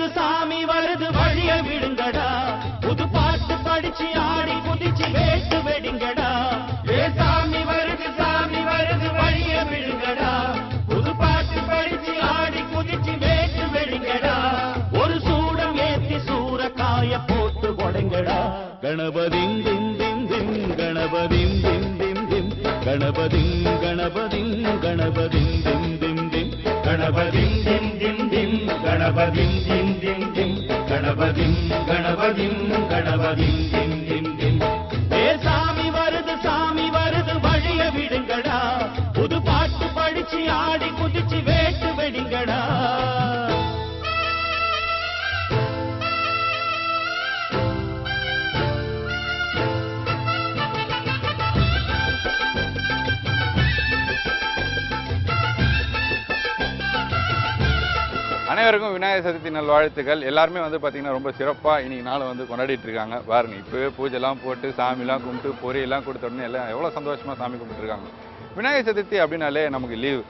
வருது சாமி வருது வழிய விடுங்கடா புது பாட்டு படிச்சு ஆடி குதிச்சு வேட்டு வெடிங்கடா ஏ சாமி வருது வழிய விடுங்கடா புது பாட்டு படிச்சு ஆடி குதிச்சு வேட்டு வெடிங்கடா ஒரு சூடம் ஏத்தி சூரக்காய போட்டு கொடைங்கடா கணபதிம் திம் திம் திம் கணபதிம் திம் திம் திம் கணபதிம் கணபதிம் கணபதிம் திம் திம் திம் கணபதிம் திம் திம் திம் கணபதிம் திம் திம் திம் கணபதிம் கணபதிம் கணபதிம் திம் திம் திம் ஏ சாமி வருது வழிய விடுங்கடா புது பாட்டு படிச்சு ஆடி குதிச்சு வேட்டு வெடிங்கடா அனைவருக்கும் விநாயகர் சதுர்த்தி நல்வாழ்த்துக்கள். எல்லாருமே வந்து பார்த்தீங்கன்னா ரொம்ப சிறப்பாக இன்னைக்கு நாளை வந்து கொண்டாடிட்டு இருக்காங்க. பாருங்க, இப்போ பூஜைலாம் போட்டு சாமிலாம் கும்பிட்டு பொரியெல்லாம் கொடுத்த உடனே எல்லாம் எவ்வளோ சந்தோஷமாக சாமி கும்பிட்டுருக்காங்க. விநாயகர் சதுர்த்தி அப்படின்னாலே நமக்கு லீவ்.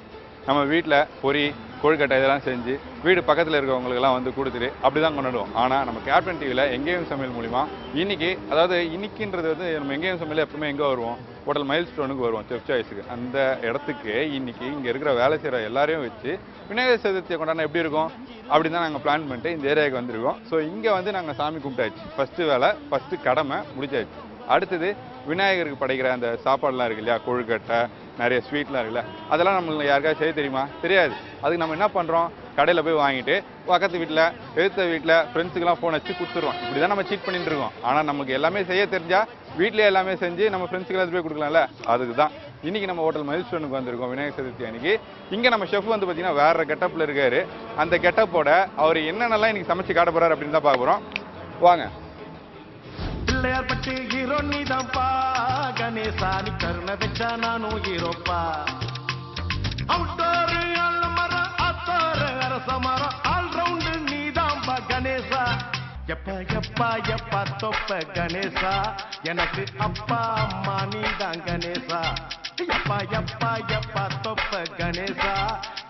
நம்ம வீட்டில் பொரி கொழுக்கட்டை இதெல்லாம் செஞ்சு வீடு பக்கத்தில் இருக்கிறவங்களுக்கெல்லாம் வந்து கொடுத்துட்டு அப்படி தான் கொண்டாடுவோம். ஆனால் நம்ம கேப்டன் டிவியில் எங்கேயும் சமையல் மூலிமா இன்னைக்குன்றது வந்து நம்ம எங்கேயும் சமையல் எப்பவுமே எங்கே வருவோம், ஹோட்டல் மைல் ஸ்டோனுக்கு வருவோம், செஃப் சாய்ஸுக்கு. அந்த இடத்துக்கு இன்னைக்கு இங்கே இருக்கிற வேலை செய்கிற எல்லாரையும் வச்சு விநாயகர் சதுர்த்தியை கொண்டாடினா எப்படி இருக்கும் அப்படின்னு தான் நாங்கள் பிளான் பண்ணிட்டு இந்த ஏரியாவுக்கு வந்திருக்கோம். ஸோ இங்கே வந்து நாங்கள் சாமி கும்பிட்டாச்சு. ஃபஸ்ட்டு வேலை ஃபஸ்ட்டு கடமை முடிச்சாச்சு. அடுத்தது விநாயகருக்கு படைக்கிற அந்த சாப்பாடுலாம் இருக்கு இல்லையா, கொழுக்கட்டை நிறைய ஸ்வீட்லாம் இருக்குல்ல, அதெல்லாம் நம்மளுக்கு யாருக்காவது செய்ய தெரியுமா? தெரியாது. அதுக்கு நம்ம என்ன பண்ணுறோம், கடையில் போய் வாங்கிட்டு பக்கத்து வீட்டில் எழுத்த வீட்டில் ஃப்ரெண்ட்ஸுக்கெல்லாம் ஃபோன் வச்சு கொடுத்துருவோம். இப்படி தான் நம்ம சீட் பண்ணிட்டு இருக்கோம். ஆனால் நமக்கு எல்லாமே செய்ய தெரிஞ்சால் வீட்டிலே எல்லாமே செஞ்சு நம்ம ஃப்ரெண்ட்ஸுக்கு போய் கொடுக்கலாம்ல. அதுக்கு தான் இன்றைக்கி நம்ம ஹோட்டல் மைல் ஸ்டோனுக்கு வந்திருக்கோம் விநாயகர் சதுர்த்தி அன்னைக்கு. இங்கே நம்ம ஷெஃப் வந்து பார்த்தீங்கன்னா வேறு கெட்டப்பில் இருக்காரு. அந்த கெட்டப்போட அவர் என்னென்னலாம் இன்றைக்கி சமைச்சு காட்ட போகிறார் அப்படின்னு தான் பார்க்க போகிறோம். வாங்க. பிள்ளையார் பட்டு ஹீரோ நீதான்ப்பா, கணேசா நீ கருணை வச்சா நானும் ஹீரோப்பா. அவுட்டோரு அலமர அத்தோரு அரசமர ஆல் ரவுண்டு நீதான்ப்பா கணேசா. எப்பா எப்பா எப்பா தொப்ப கணேசா, எனக்கு அப்பா அம்மா நீதான் கணேசா. எப்பா எப்பா எப்பா தொப்ப கணேசா,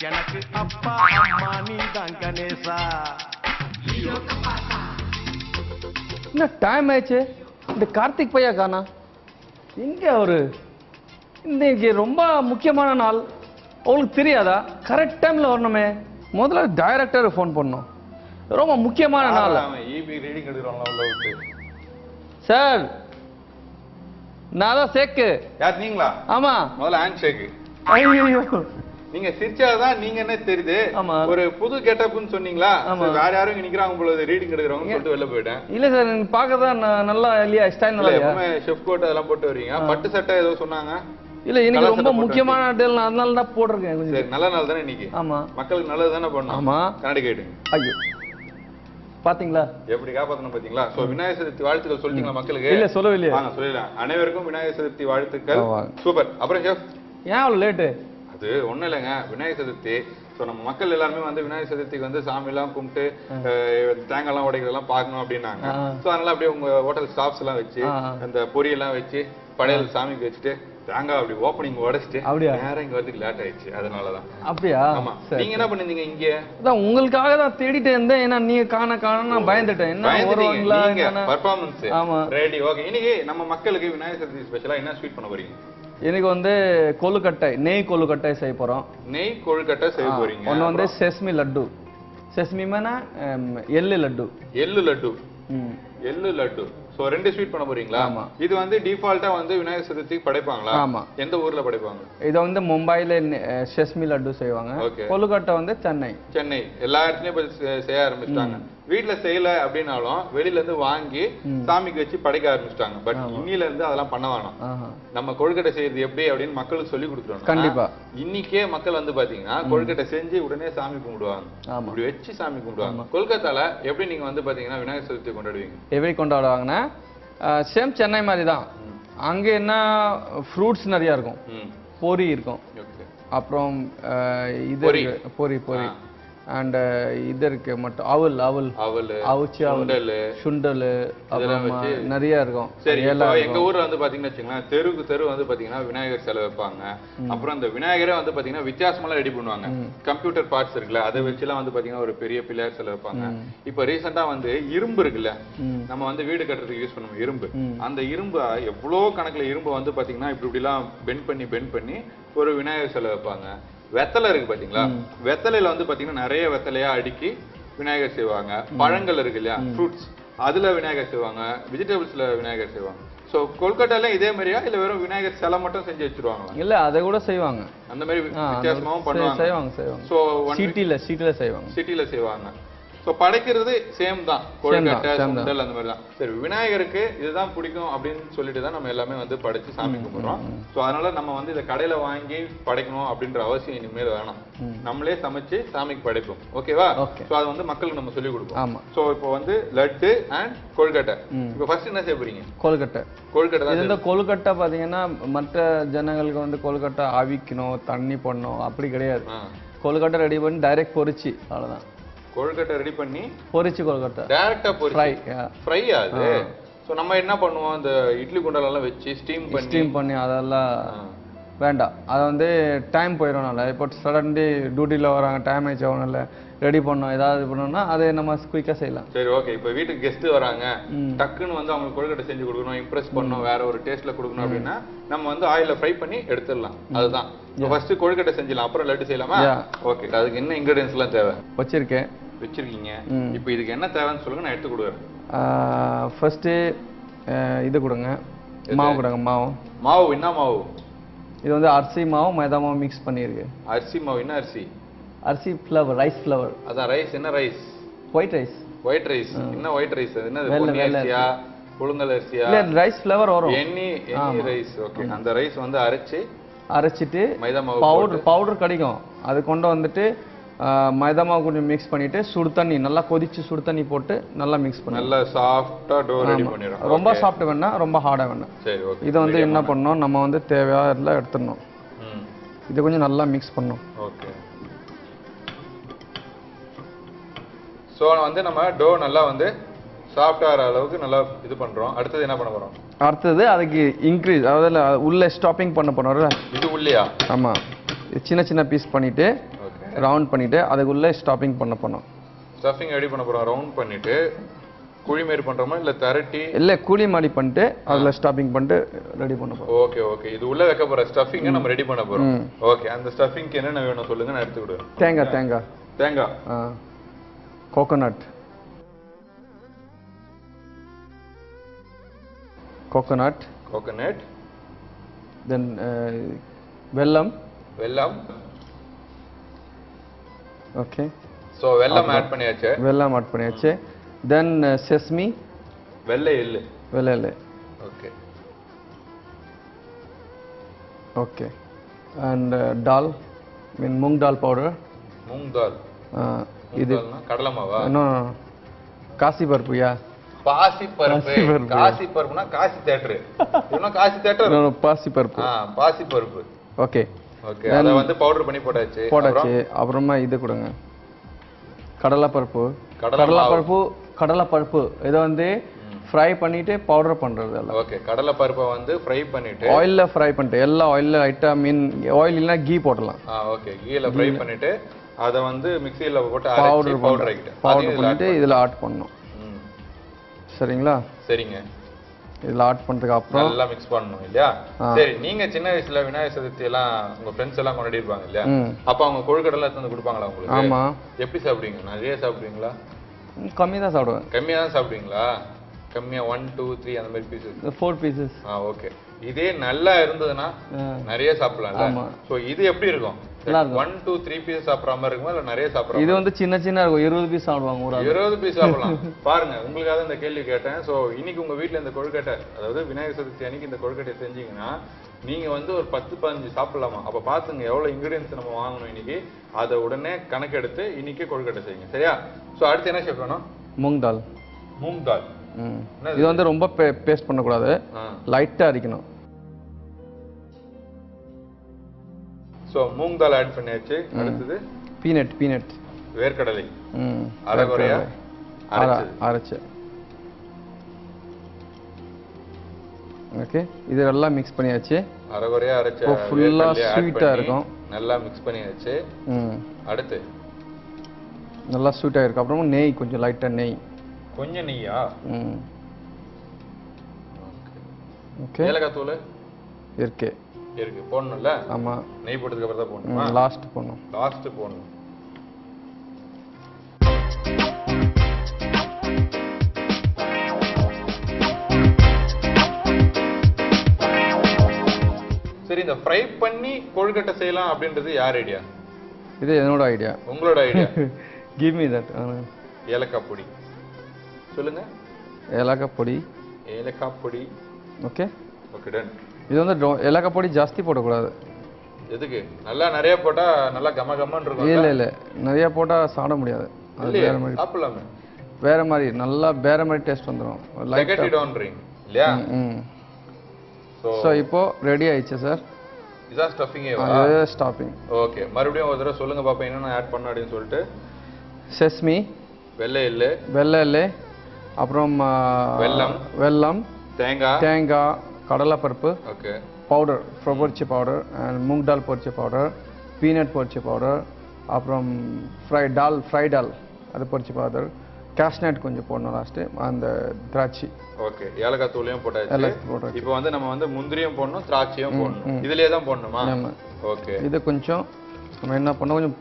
எனக்கு அப்பா அம்மா நீதான் கணேசா. என்ன டைம் ஆயிடுச்சு, இந்த கார்த்திக் பையா காணா எங்கே அவரு? இன்னைக்கு ரொம்ப முக்கியமான நாள், அவங்களுக்கு தெரியாதா? கரெக்ட் டைமில் வரணுமே. முதல்ல டைரக்டர் ஃபோன் பண்ணோம், ரொம்ப முக்கியமான நாள். சார் நான் தான் சேக்கு. யார் நீங்களா? ஆமா, முதல்ல ஹேண்ட் ஷேக்கு. ஐயோ நீங்க சிரிச்சாதான் நீங்க என்ன தெரியுது. ஆமா, ஒரு புது கெட்டப்னு சொன்னீங்களா? வேற யாரும் இங்க நிக்கிறாங்க போல, ரீடிங் எடுக்கிறவங்க சொல்லிட்டு வெளில போயிட்டேன். இல்ல சார், நீங்க பார்க்கதான் நல்லா இல்லையா, ஸ்டைல் நல்லா இல்லையா? எப்பவுமே ஷெஃப் கோட் அதெல்லாம் போட்டு வரீங்க, பட்டு சட்டை ஏதோ சொன்னாங்க. இல்ல இன்னைக்கு ரொம்ப முக்கியமான டேல், அதனால தான் போட்டிருக்கேன். சரி, நல்ல நாள் தானே இன்னைக்கு. ஆமா, மக்களுக்கு நல்லது தானே பண்ணணும். ஆமா, கண்ணாடி கேட்டு. ஐயோ பாத்தீங்களா எப்படி காப்பாத்தணும் பாத்தீங்களா? சோ விநாயகர் சதுர்த்தி வாழ்த்துக்கள் சொல்லிட்டீங்களா மக்களுக்கு? இல்ல சொல்லவில்லையே. வாங்க சொல்லலாம். அனைவருக்கும் விநாயகர் சதுர்த்தி வாழ்த்துக்கள். சூப்பர். அப்புறம் ஷெஃப் ஏன் அவ்வளவு லேட்டு? அது ஒண்ணும் இல்லைங்க, விநாயகர் சதுர்த்தி. ஸோ நம்ம மக்கள் எல்லாருமே வந்து விநாயகர் சதுர்த்திக்கு வந்து சாமிலாம் கும்பிட்டு தேங்காய்லாம் உடைக்கிறதெல்லாம் பார்க்கணும் அப்படின்னாங்க. ஸோ அதனால அப்படியே உங்க ஹோட்டல் ஸ்டாஃப்ஸ் எல்லாம் வச்சு அந்த பொரியெல்லாம் வச்சு படையல் சாமிக்கு வச்சுட்டு தேங்காய் அப்படி ஓப்பனிங் உடைச்சிட்டு நேரம் இங்க வரதுக்கு லேட் ஆயிடுச்சு. அதனாலதான். அப்படியா? ஆமா. நீங்க என்ன பண்ணீங்க இங்க? அதான் உங்களுக்காக தான் தேடிட்டு இருந்தேன். ஏன்னா நீங்க காண நான் பயந்துட்டேன். என்ன வருவாங்களா பர்ஃபார்மன்ஸ். ஆமா, ரெடி. ஓகே. இன்னைக்கு நம்ம மக்களுக்கு விநாயகர் சதுர்த்தி ஸ்பெஷலா என்ன ஸ்வீட் பண்ண போறீங்க? எனக்கு வந்து கொழுக்கட்டை, நெய் கொழுக்கட்டை செய்ய போறோம். நெய் கொழுக்கட்டை செய்ய போறீங்க. ஒன்னு வந்து செஸ்மி லட்டு. செஸ்மி மேனா எள்ளு லட்டு. எள்ளு லட்டு. எள்ளு லட்டு. சோ ரெண்டு ஸ்வீட் பண்ண போறீங்களா? ஆமா. இது வந்து டிஃபால்ட்டா வந்து விநாயகர் சதுர்த்திக்கு படைப்பாங்களா? ஆமா. எந்த ஊர்ல படைப்பாங்க? இது வந்து மும்பைல செஸ்மி லட்டு செய்வாங்க. கொழுக்கட்டை வந்து சென்னை. சென்னை எல்லா இடத்துலயும் செய்ய ஆரம்பிச்சிட்டாங்க. வீட்டுல செய்யல அப்படின்னாலும் வெளியில இருந்து வாங்கி சாமிக்கு வச்சு படைக்க ஆரம்பிச்சிட்டாங்க. பட் இன்னில இருந்து அதெல்லாம் பண்ண வேணாம். நம்ம கொழுக்கட்டை செய்யறது எப்படி அப்படின்னு மக்களுக்கு சொல்லி கொடுத்துருவோம். கண்டிப்பா. இன்னைக்கே மக்கள் வந்து பாத்தீங்கன்னா கொழுக்கட்டை செஞ்சு உடனே சாமி கும்பிடுவாங்க. இப்படி வச்சு சாமி கும்பிடுவாங்க. கொல்கத்தால எப்படி நீங்க வந்து பாத்தீங்கன்னா விநாயகர் சதுர்த்தி கொண்டாடுவீங்க? எப்படி கொண்டாடுவாங்கன்னா சேம் சென்னை மாதிரி தான். அங்க என்ன ஃப்ரூட்ஸ் நிறைய இருக்கும், பொரி இருக்கும், அப்புறம் இது பொரி பொரி அண்ட் இது இருக்கு மட்டும் அவல் அவிச்சு சுண்டல் அப்புறமா நிறைய இருக்கும். சரி, எங்க ஊர்ல வந்து பாத்தீங்கன்னா வச்சுங்களேன், தெருக்கு தெரு வந்து பாத்தீங்கன்னா விநாயகர் சிலை வைப்பாங்க. அப்புறம் அந்த விநாயகரே வந்து பாத்தீங்கன்னா வித்தியாசமெல்லாம் ரெடி பண்ணுவாங்க. கம்ப்யூட்டர் பார்ட்ஸ் இருக்குல்ல, அதை வச்சுலாம் வந்து பாத்தீங்கன்னா ஒரு பெரிய பிள்ளையார் சிலை வைப்பாங்க. இப்ப ரீசெண்டா வந்து இரும்பு இருக்குல்ல, நம்ம வந்து வீடு கட்டுறதுக்கு யூஸ் பண்ணுவோம் இரும்பு. அந்த இரும்பு எவ்வளவு கணக்குல இரும்பு வந்து பாத்தீங்கன்னா இப்படி எல்லாம் பெண்ட் பண்ணி ஒரு விநாயகர் சிலை வைப்பாங்க. வெத்தலை இருக்கு பாத்தீங்களா, வெத்தலையில வந்து பாத்தீங்கன்னா நிறைய வெத்தலையா அடுக்கி விநாயகர் செய்வாங்க. பழங்கள் இருக்கு இல்லையா, ஃப்ரூட்ஸ், அதுல விநாயகர் செய்வாங்க. வெஜிடபிள்ஸ்ல விநாயகர் செய்வாங்க. சோ கொல்கட்டால இதே மாதிரியா இல்ல வெறும் விநாயகர் சிலை மட்டும் செஞ்சு வச்சிருவாங்களா? இல்ல, அதை கூட செய்வாங்க. அந்த மாதிரி வித்தியாசமாவும் பண்ணுவாங்க. செய்வாங்க. சோ சிட்டில செய்வாங்க. சோ படைக்கிறது சேம் தான், கொழுக்கட்டை சுண்டல் அந்த மாதிரி தான். சரி, விநாயகருக்கு இதுதான் பிடிக்கும் அப்படின்னு சொல்லிட்டு தான் நம்ம எல்லாமே வந்து படைச்சு சாமி கும்பிடுறோம். சோ அதனால நம்ம வந்து இதை கடையில வாங்கி படைக்கணும் அப்படின்ற அவசியம் இனிமேல் வேணாம். நம்மளே சமைச்சு சாமிக்கு படைப்போம். ஓகேவா? சோ அது வந்து மக்களுக்கு நம்ம சொல்லி கொடுப்போம். சோ இப்போ வந்து லட்டு அண்ட் கொழுக்கட்டை. இப்போ ஃபர்ஸ்ட் என்ன செய்ய போறீங்க? கொழுக்கட்டை தான். இந்த கொழுக்கட்டை பாத்தீங்கன்னா மற்ற ஜனங்களுக்கு வந்து கொழுக்கட்டை அவிக்கணும், தண்ணி பண்ணணும் அப்படி கிடையாது. கொழுக்கட்டை ரெடி பண்ணி டைரக்ட் பொரிச்சு, அவ்வளவுதான். கொழுக்கட்டை ரெடி பண்ணி பொரிச்சு கொழுக்கட்டை டைரக்டா ஃப்ரை ஆகுது. சோ நம்ம என்ன பண்ணுவோம், இந்த இட்லி குண்டாலெல்லாம் வச்சு ஸ்டீம் பண்ணி அதெல்லாம் வேண்டாம். அது வந்து டைம் போயிடும்னால, இப்போ சடன்லி டியூட்டியில் வராங்க, டைம் ஆயிடுச்சு, அவனால ரெடி பண்ணோம் ஏதாவது பண்ணோம்னா அதை நம்ம குயிக்காக செய்யலாம். சரி, ஓகே. இப்போ வீட்டுக்கு கெஸ்ட் வராங்க, டக்குன்னு வந்து அவங்களுக்கு கொழுக்கட்டை செஞ்சு கொடுக்கணும், இம்ப்ரெஸ் பண்ணணும், வேற ஒரு டேஸ்ட்ல கொடுக்கணும் அப்படின்னா நம்ம வந்து ஆயில ஃப்ரை பண்ணி எடுத்துடலாம். அதுதான். ஃபர்ஸ்ட் கொழுக்கட்டை செஞ்சிடலாம், அப்புறம் லட்டு செய்யலாமா? ஓகே. அதுக்கு என்ன இன்கிரிடியன்ஸ் எல்லாம் தேவை? வச்சிருக்கீங்க. இப்போ இதுக்கு என்ன தேவைன்னு சொல்லுங்க, நான் எடுத்து கொடுக்குறேன். ஃபர்ஸ்ட் இது கொடுங்க, மாவு கொடுங்க. மாவு என்ன மாவு? இது வந்து அரிசி மாவு மைதா மாவு மிக்ஸ் பண்ணிருக்கு. அரிசி மாவு என்ன அரிசி? அரிசி ஃப்ளவர், ரைஸ் ஃப்ளவர். அதான் ரைஸ். என்ன ரைஸ்? White rice. என்ன ஒயிட் ரைஸ்? என்னது, பொன்னி அரிசியா புழுங்கல் அரிசியா? இல்ல, ரைஸ் ஃப்ளவர் வரும். எண்ணி ரைஸ். ஓகே. அந்த ரைஸ் வந்து அரைச்சிட்டு மைதா மாவு பவுடர் கிடைக்கும், அது கொண்டு வந்துட்டு மைதா மாவு கொஞ்சம் மிக்ஸ் பண்ணிட்டு சுடு தண்ணி நல்லா கொதிச்சு சுடு தண்ணி போட்டு நல்லா மிக்ஸ் பண்ணி நல்லா சாஃப்ட்டா டோ ரெடி பண்ணிரோம். ரொம்ப சாஃப்ட் வேணா, ரொம்ப ஹார்டா வேணா. சரி, ஓகே. இத வந்து என்ன பண்ணனும், நம்ம வந்து தேவையான எடுத்துறணும். இது கொஞ்சம் நல்லா மிக்ஸ் பண்ணனும். ஓகே. சோ வந்து நம்ம டோ நல்லா வந்து சாஃப்ட் ஆற அளவுக்கு நல்லா இது பண்றோம். அடுத்து என்ன பண்ண போறோம்? அடுத்து அதுக்கு இன்க்ரீஸ், அதாவது உள்ள ஸ்டாப்பிங் பண்ண போறோம்ல. இது உள்ளயா? ஆமா. சின்ன சின்ன பீஸ் பண்ணிட்டு ரவுண்ட் பண்ணிட்டு அதுக்குள்ள ஸ்டாப்பிங் பண்ண போறோம். ஸ்டஃபிங் ரெடி பண்ண போறோம். ரவுண்ட் பண்ணிட்டு குழி மாதிரி பண்றோமா இல்ல திரட்டி? இல்ல, குழி மாதிரி பண்ணிட்டு அதுல ஸ்டாப்பிங் பண்ணிட்டு ரெடி பண்ண போறோம். Okay, okay. இது உள்ள வைக்க போற ஸ்டஃபிங் நம்ம ரெடி பண்ண போறோம். ஓகே. அந்த ஸ்டஃபிங்க்கு என்னென்ன வேணும் சொல்லுங்க, நான் எடுத்து விடுறேன். தேங்காய், கோகோனட், தென் வெல்லம். ஓகே. சோ வெல்லம் ஆட் பண்ணியாச்சு. தென் செஸ்மி, வெள்ளை எள்ளு. Okay. And dal, moong dal powder. இது கடலை மாவா? நோ, காசி பருப்புயா. பாசி பருப்புனா காசி தியேட்டர். இதுனா காசி தியேட்டர். நோ, பாசி பருப்பு. ஓகே. அத வந்து பவுடர் பண்ணி போட்டாச்சு. அப்புறமா இது கொடுங்க, கடலை பருப்பு. இத வந்து ஃப்ரை பண்ணிட்டு பவுடர் பண்றது எல்லாம். ஓகே. கடலை பருப்பை வந்து ஃப்ரை பண்ணிட்டு ஆயில்ல ஃப்ரை பண்ணிட்டு எல்லா ஆயில்ல லைட்டா ஆயில் இல்லனா கீ போடலாம். ஓகே. கீல ஃப்ரை பண்ணிட்டு அத வந்து மிக்ஸில போட்டு அரைச்சு பவுடர் பண்ணிட்டு இதுல ஆட் பண்ணனும். சரிங்களா? சரிங்க. இதெல்லாம் ஆட் பண்றதுக்கு அப்புறம் நல்லா மிக்ஸ் பண்ணனும் இல்லையா? சரி, நீங்க சின்ன வயசுல விநாயகர் சதுர்த்தி எல்லாம் உங்க ஃப்ரெண்ட்ஸ் எல்லாம் கொண்டாடி இருப்பாங்க இல்லையா? அப்ப அவங்க கொழுக்கட்டை எல்லாம் எடுத்து கொடுப்பாங்களா உங்களுக்கு? ஆமா. எப்படி சாப்பிடுவீங்க? நிறைய சாப்பிடுவீங்களா? கம்மியா தான் சாப்பிடுவேன். கம்மியா தான் சாப்பிடுவீங்களா? கம்மியா 1 2 3 அந்த மாதிரி பீசஸ்? 4 பீசஸ். ஓகே. இதே நல்லா இருந்ததுன்னா நிறைய சாப்பிடலாம்ல. சோ இது எப்படி இருக்கும்? 1 2 3 பீஸ் சாப்பிடுற மாதிரி இருக்குமா இல்ல நிறைய சாப்பிடுற? இது வந்து சின்ன இருக்கும். 20 பீஸ் சாப்பிடுவாங்க. 20 பீஸ் சாப்பிடலாம். பாருங்க, உங்களுக்காக இந்த கேள்வி கேட்டேன். சோ இன்னைக்கு உங்க வீட்ல இந்த கொழுக்கட்டை, அதாவது விநாயகர் சதுர்த்தி அன்னைக்கு இந்த கொழுக்கட்டை செஞ்சீங்கன்னா நீங்க வந்து ஒரு 10-15 சாப்பிடலாமா? அப்ப பாத்துங்க எவ்வளவு இன்கிரிடியன்ஸ் நம்ம வாங்கணும் இன்னைக்கு. அதை உடனே கணக்கெடுத்து இன்னைக்கு கொழுக்கட்டை செய்யுங்க. சரியா? சோ அடுத்து என்ன செய்யணும்? மூங் தால். இது வந்து ரொம்ப பேஸ்ட் பண்ண கூடாது, லைட்டா அரைக்கணும். சோ மூங் தால் ஆட் பண்ணியாச்சு. அடுத்து பீனட். வேர்க்கடலை அரைகுறையா அரைச்சு. ஓகே, இதெல்லாம் மிக்ஸ் பண்ணியாச்சு. அரைகுறையா அரைச்சு ஃபுல்லா ஸ்வீட்டா இருக்கும். நல்லா மிக்ஸ் பண்ணியாச்சு. அடுத்து நல்லா ஸ்வீட்டா இருக்கு. அப்புறமா நெய், கொஞ்சம் லைட்டா நெய். கொஞ்சம் நெய்யா? ஓகே. ஏலக்காய் தூள் இருக்கு போடணும்ல? ஆமா. நெய் போட்டதுக்கு அப்புறம் தான் போடணுமா? லாஸ்ட் போடணும். சரி, இந்த ஃப்ரை பண்ணி கொழுக்கட்டை செய்யலாம் அப்படின்றது யார் ஐடியா? இது என்னோட ஐடியா. உங்களோட ஐடியா? Give me that. ஏலக்காய் பொடி சொல்லுங்க. ஏலக்காய் பொடி. Okay done. இது வந்து ஏலக்காய் பொடி ஜாஸ்தி போடக்கூடாது. எதுக்கு? நல்லா நிறைய போட்டா நல்லா கமகமன்னு இருக்கும். இல்ல நிறைய போட்டா சாப்பிட முடியாது. அது வேற மாதிரி சாப்பிடலாமே. வேற மாதிரி நல்லா வேற மாதிரி டேஸ்ட் வந்துரும். லைட்டா டவுன்ரிங் இல்லையா? சோ இப்போ ரெடி ஆயிடுச்சு சார். இதா ஸ்டஃபிங்கேவா? அது ஸ்டஃபிங். ஓகே, மறுபடியும் ஒரு தடவை சொல்லுங்க பாப்பா என்னென்ன ஆட் பண்ணனும் அப்படினு சொல்லிட்டு. செஸ்மி, வெள்ளை எள்ளு, அப்புறம் வெல்லம், தேங்காய், கடலைப்பருப்பு, ஓகே, பவுடர், பொரிச்ச பவுடர், அண்ட் மூங் தால் பொரிச்ச பவுடர், பீனட் பொரிச்ச பவுடர், அப்புறம் ஃப்ரை டால் அது பொரிச்ச பவுடர், கேஷ்நட் கொஞ்சம் போடணும் லாஸ்ட், அந்த திராட்சை. ஓகே, ஏலக்காய் தூளையும் போட்டாச்சு. இப்போ வந்து நம்ம வந்து முந்திரியும் போடணும், திராட்சையும் போடணும். இதுலயே தான் போடணுமா? ஓகே. இது கொஞ்சம் நம்ம என்ன பண்ணோம்,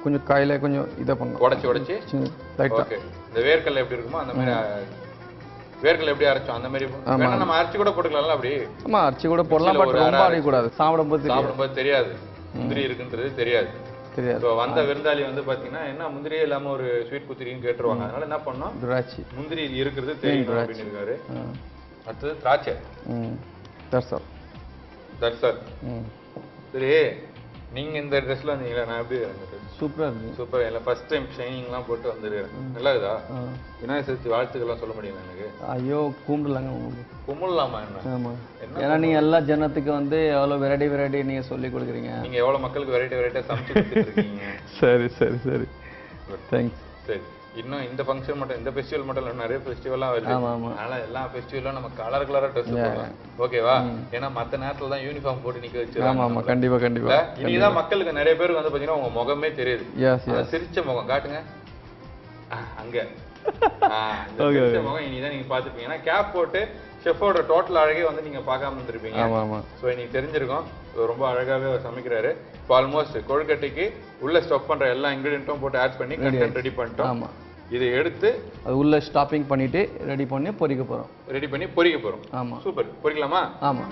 கொஞ்சம் காயில கொஞ்சம் இத பண்ணனும், உடைச்சு லைட்டா. ஓகே, இந்த வேர்க்கல்ல எப்படி இருக்குமோ அந்த மாதிரி வேர்க்கல்ல எப்படி அரைச்சோம் அந்த மாதிரி வேணா நம்ம அரைச்சு கூட போட்டுக்கலாம்ல. அப்படி ஆமா, அரைச்சு கூட போடலாம். பட் ரொம்ப அரைக்க கூடாது. சாப்பிடும்போது தெரியாது முந்திரி இருக்குன்றது தெரியாது. சோ வந்த விருந்தாளி வந்து பாத்தீங்கன்னா என்ன முந்திரியே இல்லாம ஒரு ஸ்வீட் குத்திரின்னு கேட்டுருவாங்க. அதனால என்ன பண்ணோம், திராட்சை முந்திரி இருக்கிறது தெரியும் அப்படின்னு இருக்காரு. அடுத்தது திராட்சை. That's all. சரி, நீங்க இந்த ட்ரெஸ்ல வந்தீங்களா? நான் எப்படி இருந்தது? சூப்பரா இருக்கு. சூப்பர். இல்ல ஃபர்ஸ்ட் டைம் ஷைனிங்லாம் போட்டு வந்திருக்கேன். நல்லா இருக்குதா? விநாயகர் சதுர்த்தி வாழ்த்துக்கள்லாம் சொல்ல முடியுமா எனக்கு? ஐயோ, கும்பிடலாங்க. உங்களுக்கு கும்பிடலாமா? என்ன? ஆமா, ஏன்னா நீங்க எல்லா ஜனத்துக்கு வந்து எவ்வளவு வெரைட்டி நீங்க சொல்லி கொடுக்குறீங்க. நீங்க எவ்வளவு மக்களுக்கு வெரைட்டியா சமைச்சு கொடுத்துட்டு இருக்கீங்க. சரி தேங்க்ஸ். சரி, இன்னும் இந்த ஃபங்க்ஷன் மட்டும், இந்த ஃபெஸ்டிவல் மட்டும் இல்ல, நிறைய ஃபெஸ்டிவல்லாம் வருது. அதனால எல்லா ஃபெஸ்டிவலும் நம்ம கலரா ட்ரெஸ் போடலாம். ஓகேவா? ஏன்னா மத்த நேரத்துல தான் யூனிஃபார்ம் போட்டு நிக்க வச்சிருக்காங்க. ஆமா, கண்டிப்பா. இனிதான் மக்களுக்கு நிறைய பேருக்கு வந்து பாத்தீங்கன்னா உங்க முகமே தெரியுது. சிரிச்ச முகம் காட்டுங்க அங்க. சிரிச்ச முகம் இனிதான் நீங்க பாத்துப்பீங்க. ஏன்னா கேப் போட்டு ஷெஃபோட டோட்டல் அழகே வந்து நீங்க பார்க்காம இருந்திருப்பீங்க. சோ இன்னைக்கு தெரிஞ்சிருக்கும். ரொம்ப அழகாவே சமைக்கிறாரு. இப்போ ஆல்மோஸ்ட் கொழுக்கட்டைக்கு உள்ள ஸ்டஃப் பண்ற எல்லா இன்கிரிடியன்ட்டும் போட்டு ஆட் பண்ணி கண்டென்ட் ரெடி பண்ணிட்டோம். இதை எடுத்து அது உள்ள ஸ்டாப்பிங் பண்ணிட்டு ரெடி பண்ணி பொரிக்க போறோம். ஆமா, சூப்பர். பொரிக்கலாமா? ஆமா.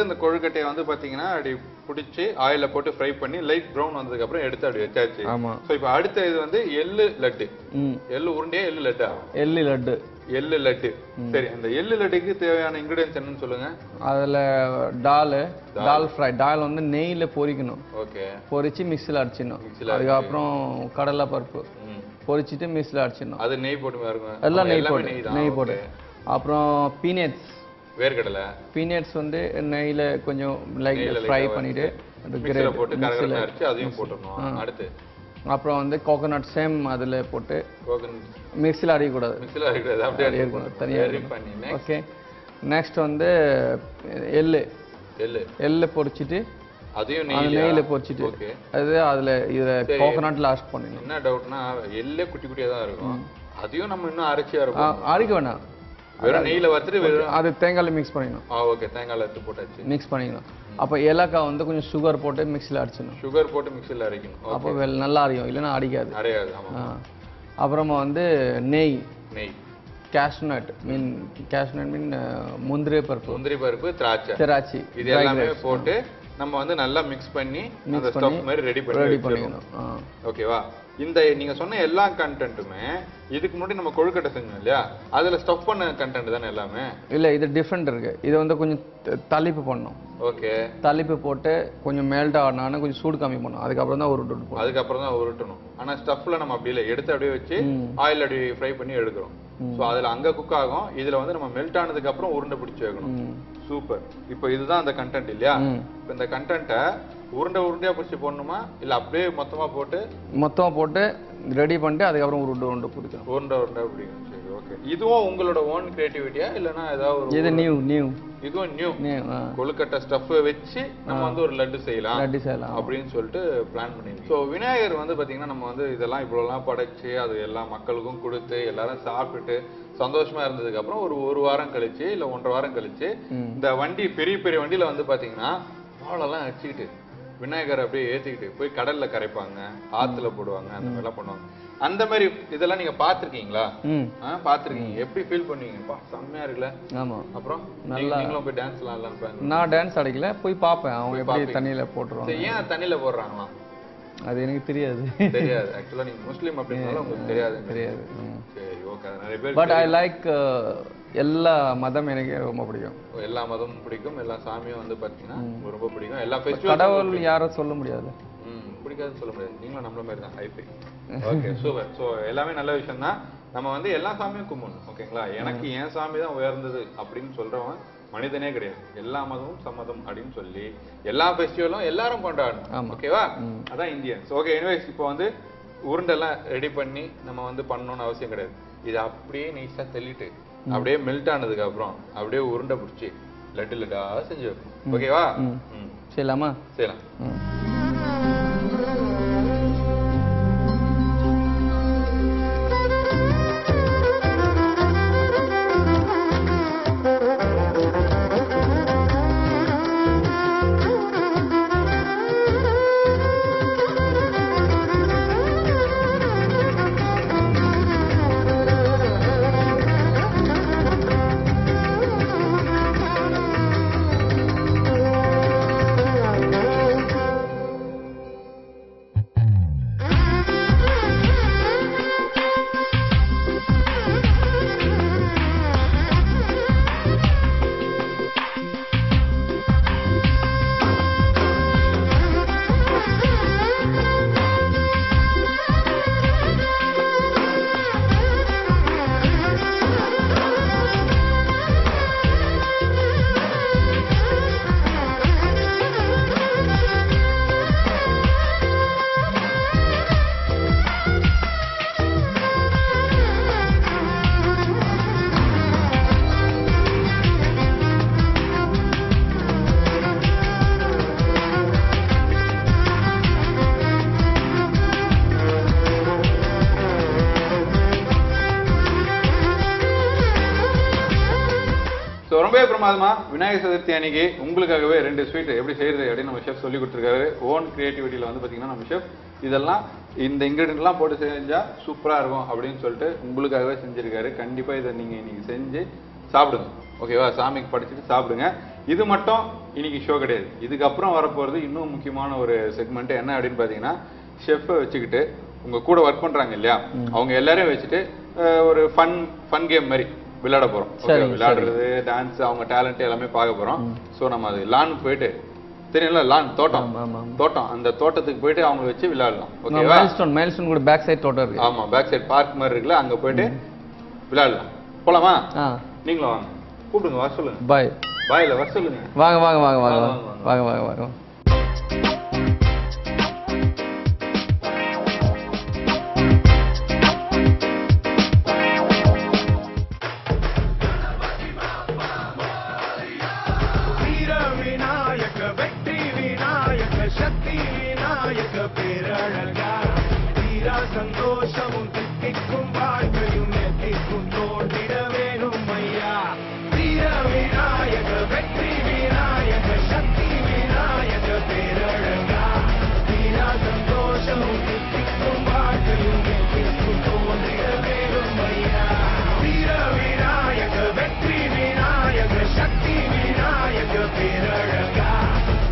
அந்த கொழுக்கட்டையை வந்து பாத்தீங்கன்னா அப்படி பிடிச்சி ஆயில போட்டு ஃப்ரை பண்ணி லைட் ப்ரௌன் வந்ததுக்கு அப்புறம் எடுத்து அப்படி வச்சாச்சு. ஆமா. சோ இப்போ அடுத்த இது வந்து எள்ளு லட்டு. எள்ளு உருண்டையா எள்ளு லட்டா? எள்ளு லட்டு. எள்ளு லட்டு. சரி, அந்த எள்ளு லட்டுக்கு தேவையான இன்கிரிடியன்ஸ் என்னன்னு சொல்லுங்க. அதுல டால் ஃப்ரை. டால் வந்து நெய்ல பொரிக்கணும். ஓகே. பொரிச்சு மிக்ஸில அடிச்சிடணும். அதுக்கப்புறம் கடலை பருப்பு பொரிச்சிட்டு மிக்ஸில அடிச்சிடணும். அது நெய் போட்டு இருக்கும். எல்லாம் நெய் போட்டு. அப்புறம் பீனட்ஸ், வேர்க்கடலை. பீனட்ஸ் வந்து நெய்ல கொஞ்சம் லைக் ஃப்ரை பண்ணிட்டு மிக்ஸில போட்டு கரகரன்னு அரைச்சு அதையும் போட்டுறணும். அடுத்து அப்புறம் வந்து கோகனட் சேம் அதுல போட்டு மிக்ஸில அரைக்கக்கூடாது. மிக்ஸில அரைக்கக்கூடாது, அப்படியே அரைக்கணும் தனியா பண்ணி. ஓகே. நெக்ஸ்ட் வந்து எள்ளு பொரிச்சிட்டு அதையும் நெய்ல பொரிச்சிட்டு அதுல இத கோகனட்ல ஆட் பண்ணணும். என்ன டவுட்னா எள்ளே குட்டி குட்டியா தான் இருக்கும், அதையும் நம்ம இன்னும் அரைச்சியா இருக்கும். அரைக்க வேணாம், வெறும் நெய்ல வறுத்துட்டு அது தேங்காயில மிக்ஸ் பண்ணிக்கணும். ஓகே, தேங்காயில எடுத்து போட்டாச்சு, மிக்ஸ் பண்ணிக்கணும். அப்ப ஏலக்காய் வந்து கொஞ்சம் சுகர் போட்டு மிக்ஸில அடிச்சணும். சுகர் போட்டு மிக்ஸில அரைக்கணும். அப்போ நல்லா அரையும், இல்லைன்னா அடிக்காது. ஆமா. அப்புறமா வந்து நெய், கேஷ்நட் மீன் முந்திரி பருப்பு, திராட்சை இது எல்லாமே போட்டு நம்ம வந்து நல்லா மிக்ஸ் பண்ணி அந்த ஸ்டஃப் மாதிரி ரெடி பண்ணிக்கணும். ஓகேவா? இந்த நீங்க சொன்ன எல்லா கண்டென்ட்டுமே இதுக்கு முன்னாடி நம்ம கொழுக்கட்டை செஞ்சோம் இல்லையா, அதுல ஸ்டஃப் பண்ண கண்டென்ட் தானே எல்லாமே? இல்ல, இது டிஃபரெண்ட் இருக்கு. இது வந்து கொஞ்சம் தளிப்பு பண்ணணும். ஓகே. தளிப்பு போட்டு கொஞ்சம் மெல்ட் ஆனானே கொஞ்சம் சூடு கம்மி பண்ணணும். அதுக்கப்புறம் தான் உருட்டணும். உருட்டணும். ஆனா ஸ்டஃப்ல நம்ம அப்படி இல்லை, எடுத்து அப்படியே வச்சு ஆயில் அப்படி ஃப்ரை பண்ணி எடுக்கிறோம். ஸோ அதுல அங்க குக் ஆகும், இதுல வந்து நம்ம மெல்ட் ஆனதுக்கு அப்புறம் உருண்டை பிடிச்சி வைக்கணும். சூப்பர். இப்போ இதுதான் அந்த கண்டென்ட் இல்லையா? இப்போ இந்த கண்டென்ட்டை உருண்டையா பிடிச்சி போடணுமா இல்ல அப்படியே மொத்தமா போட்டு ரெடி பண்ணிட்டு அதுக்கப்புறம் உருண்டை பிடிக்கணும். உருண்டை பிடிக்கணும். சரி, ஓகே. இதுவும் உங்களோட ஓன் கிரியேட்டிவிட்டியா இல்லைன்னா ஏதாவது இது நியூ? இதுவும் நியூ. கொழுக்கட்டை ஸ்டஃப் வச்சு நம்ம வந்து ஒரு லட்டு செய்யலாம் அப்படின்னு சொல்லிட்டு பிளான் பண்ணிருக்கோம். ஸோ விநாயகர் வந்து பாத்தீங்கன்னா நம்ம வந்து இதெல்லாம் இவ்வளோலாம் படைச்சு அது எல்லா மக்களுக்கும் கொடுத்து எல்லாரும் சாப்பிட்டுட்டு சந்தோஷமா இருந்ததுக்கு அப்புறம் ஒரு வாரம் கழிச்சு இல்ல 1.5 வாரம் கழிச்சு இந்த வண்டி பெரிய வண்டியில வந்து பாத்தீங்கன்னா வாழெல்லாம் அடிச்சுக்கிட்டு விநாயகர் அப்படியே ஏத்திக்கிட்டு போய் கடல்ல கரைப்பாங்க, ஆத்துல போடுவாங்க, அந்த மாதிரி எல்லாம் பண்ணுவாங்க. அந்த மாதிரி இதெல்லாம் நீங்க பாத்துருக்கீங்களா? பாத்துருக்கீங்க. எப்படி ஃபீல் பண்ணுவீங்க? செம்மையா இருக்குல்ல? ஆமா. அப்புறம் நீங்களும் போய் டான்ஸ் எல்லாம்? நான் டான்ஸ் அடிக்கல, போய் பாப்பேன் அவங்க எப்படி தண்ணியில போட்டுருவாங்க. ஏன் தண்ணியில போடுறாங்களா? அது எனக்கு தெரியாது. ஆக்சுவலா நீங்க முஸ்லீம் அப்படினால உங்களுக்கு தெரியாது. சரி, ஓகே. நிறைய பேர் பட் ஐ லைக் எல்லா மதம் எனக்கு ரொம்ப பிடிக்கும். எல்லா மதமும் பிடிக்கும், எல்லா சாமியும் வந்து பாத்தீங்கன்னா ரொம்ப பிடிக்கும். எல்லா ஃபெஸ்டிவல் கடவுள் யாரும் சொல்ல முடியாது, பிடிக்காதுன்னு சொல்ல முடியாது. நீங்களும் நம்மள மாதிரி தான் ஹைப்பை. Okay, super. ஸோ எல்லாமே நல்ல விஷயம் தான். நம்ம வந்து எல்லா சாமியும் கும்பிடணும். ஓகேங்களா? எனக்கு என் சாமி தான் உயர்ந்தது அப்படின்னு சொல்றவன் மனிதனே கிடையாது. எல்லா மதமும் சம்மதம் அப்படின்னு சொல்லி எல்லா ஃபெஸ்டிவலும் எல்லாரும் கொண்டாடணும். ஓகேவா? அதான் இந்தியன்ஸ். ஓகே, எனிவேஸ் இப்போ வந்து உருண்டெல்லாம் ரெடி பண்ணி நம்ம வந்து பண்ணணும்னு அவசியம் கிடையாது. இது அப்படியே நைஸா தள்ளிட்டு அப்படியே மெல்ட் ஆனதுக்கு அப்புறம் அப்படியே உருண்டை பிடிச்சி லட்டா செஞ்சு வைப்போம். ஓகேவா? செய்யலாமா? செய்யலாம். ரொம்பவே பிரமாதமா விநாயகர் சதுர்த்தி அன்னைக்கு உங்களுக்காகவே 2 ஸ்வீட் எப்படி செய்யறது அப்படின்னு நம்ம ஷெஃப் சொல்லி கொடுத்துருக்காரு. ஓன் கிரியேட்டிவிட்டியில வந்து பாத்தீங்கன்னா நம்ம ஷெஃப் இதெல்லாம் இந்த இன்கிரிடியன்ட்லாம் போட்டு செஞ்சா சூப்பரா இருக்கும் அப்படின்னு சொல்லிட்டு உங்களுக்காகவே செஞ்சிருக்காரு. கண்டிப்பா இதை நீங்க இன்னைக்கு செஞ்சு சாப்பிடுங்க. ஓகேவா? சாமிக்கு படிச்சுட்டு சாப்பிடுங்க. இது மட்டும் இன்னைக்கு ஷோ கிடையாது. இதுக்கப்புறம் வரப்போகிறது இன்னும் முக்கியமான ஒரு செக்மெண்ட். என்ன அப்படின்னு பார்த்தீங்கன்னா, ஷெஃப்பை வச்சுக்கிட்டு உங்க கூட ஒர்க் பண்றாங்க இல்லையா, அவங்க எல்லாரையும் வச்சுட்டு ஒரு ஃபன் கேம் மாதிரி விளையாட போறோம். விளையாடுறது, டான்ஸ், அவங்க டேலண்ட் எல்லாமே பார்க்க போறோம். ஸோ நம்ம அது லான் போயிட்டு, தெரியல லான் தோட்டம், அந்த தோட்டத்துக்கு போயிட்டு அவங்க வச்சு விளையாடலாம். ஓகேவா? மைல்ஸ்டோன் கூட பேக் சைடு தோட்டம் இருக்கு. ஆமா, பேக் சைடு பார்க் மாதிரி இருக்குல்ல, அங்க போயிட்டு விளையாடலாம். போலாமா? நீங்களும் வாங்க, கூப்பிடுங்க, வர சொல்லுங்க. பாய் பாய்ல வர சொல்லுங்க. வாங்க வாங்க வாங்க வாங்க வாங்க வாங்க வாங்க. சந்தோஷமும் தித்திக்கும் வாழ்க்கையும் எத்திக்கும் தோன்றிட வேணும் ஐயா. வீர விநாயக, வெற்றி விநாயக, சக்தி விநாயக, பேரழகா. வீரா சந்தோஷமும் தித்திக்கும் வாழ்க்கையும் எத்திக்கும் தோன்றிட வேணும் ஐயா. வீர விநாயக, வெற்றி விநாயக, சக்தி விநாயக, பேரழகா.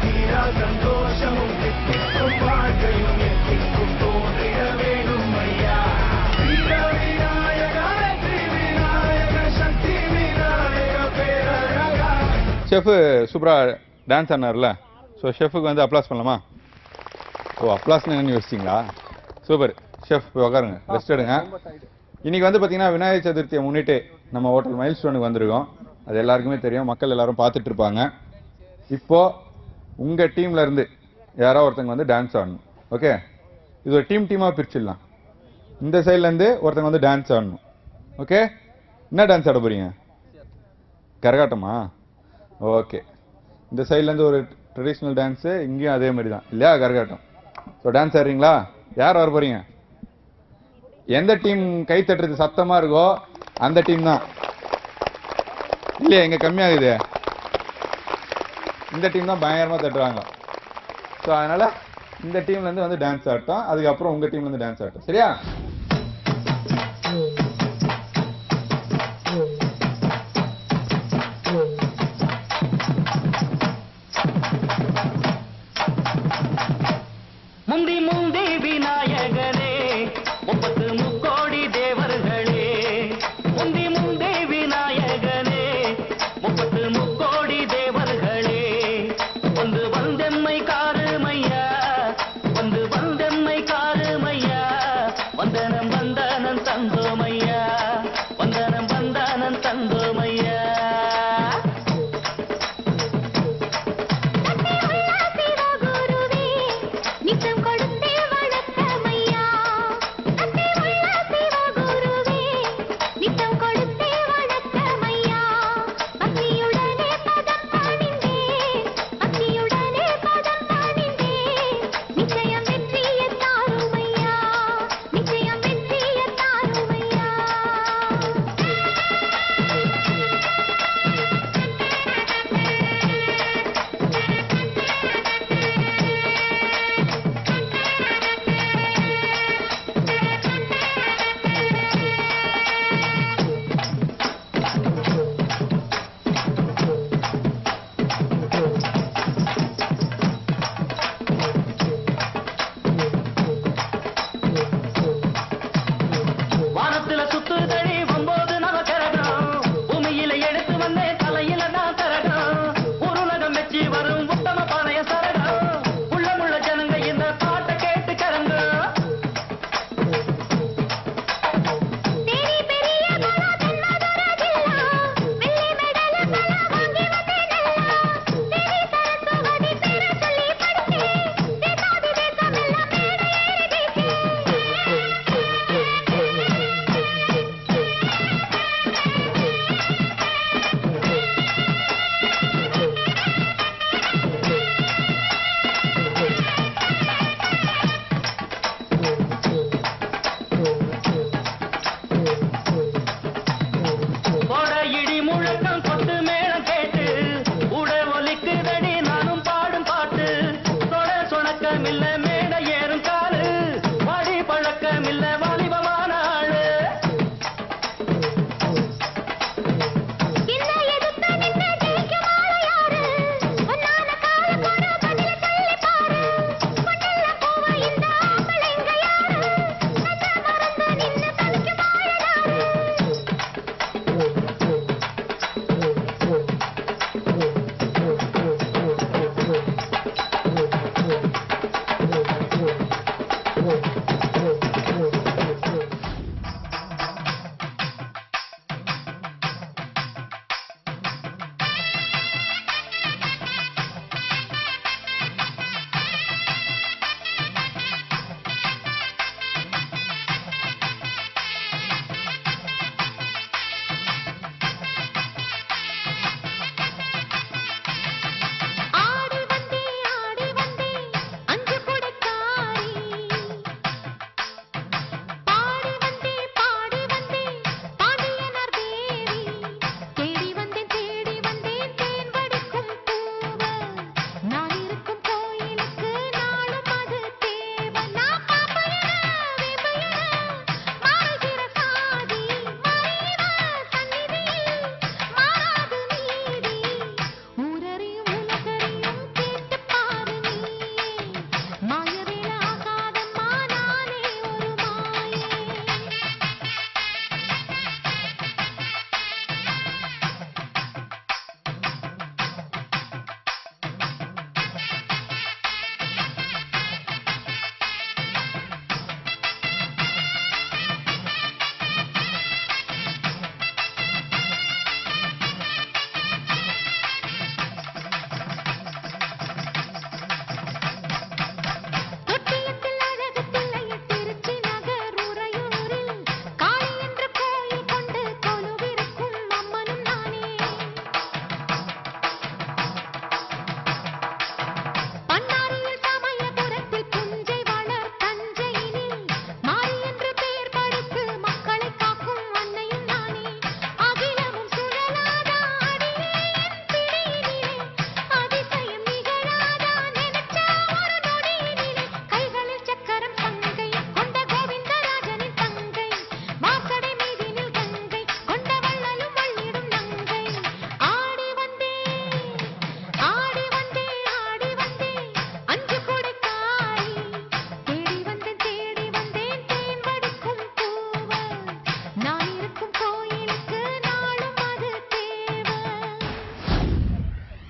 வீரா சந்தோஷமும் தித்திக்கும் வாழ்க்கையும் எத்திக்கும் தோன்றிட வேணும் ஐயா. வீர விநாயக, வெற்றி விநாயக, சக்தி விநாயக, பேரழகா. ஷெஃப் சூப்பரா டான்ஸ் ஆனார்ல, ஸோ ஷெஃபுக்கு வந்து அப்ளாஸ் பண்ணலாமா? ஓ, அப்ளாஸ்னு என்ன யோசிச்சிங்களா? சூப்பர் ஷெஃப், உட்காருங்க, ரெஸ்ட் எடுங்க. இன்னைக்கு வந்து பார்த்தீங்கன்னா விநாயகர் சதுர்த்தியை முன்னிட்டு நம்ம ஹோட்டல் மைல்ஸ்டோனுக்கு வந்திருக்கோம். அது எல்லாருக்குமே தெரியும், மக்கள் எல்லாரும் பார்த்துட்டு இருப்பாங்க. இப்போ உங்க டீம்ல இருந்து யாரோ ஒருத்தங்க வந்து டான்ஸ் ஆடணும். ஓகே, இது ஒரு டீமாக பிரிச்சிடலாம். இந்த சைட்லேருந்து ஒருத்தங்க வந்து டான்ஸ் ஆடணும். ஓகே, என்ன டான்ஸ் ஆட போறீங்க? கரகாட்டமா? ஓகே, இந்த சைட்லேருந்து ஒரு ட்ரெடிஷ்னல் டான்ஸு, இங்கேயும் அதே மாதிரி தான் இல்லையா, கரகாட்டம். So dance ஆடுறீங்களா? யார் வர போறீங்க? எந்த டீம் கை தட்டுறது சத்தமாக இருக்கோ அந்த டீம் தான். இல்லையா, இங்கே கம்மியாகுது, இந்த டீம் தான் பயங்கரமாக தட்டுறாங்க. ஸோ அதனால் இந்த டீம்லேருந்து வந்து டான்ஸ் ஆடட்டும், அதுக்கப்புறம் உங்கள் டீம்லேருந்து டான்ஸ் ஆடட்டும். சரியா? முந்தி முந்தி விநாயகனே, 33 கோடி தேவர்களே. முந்தி முந்தி விநாயகனே, 33 கோடி தேவர்களே. வந்து வந்தெம்மை காருமையா, வந்து வந்தெம்மை காருமையா. வந்த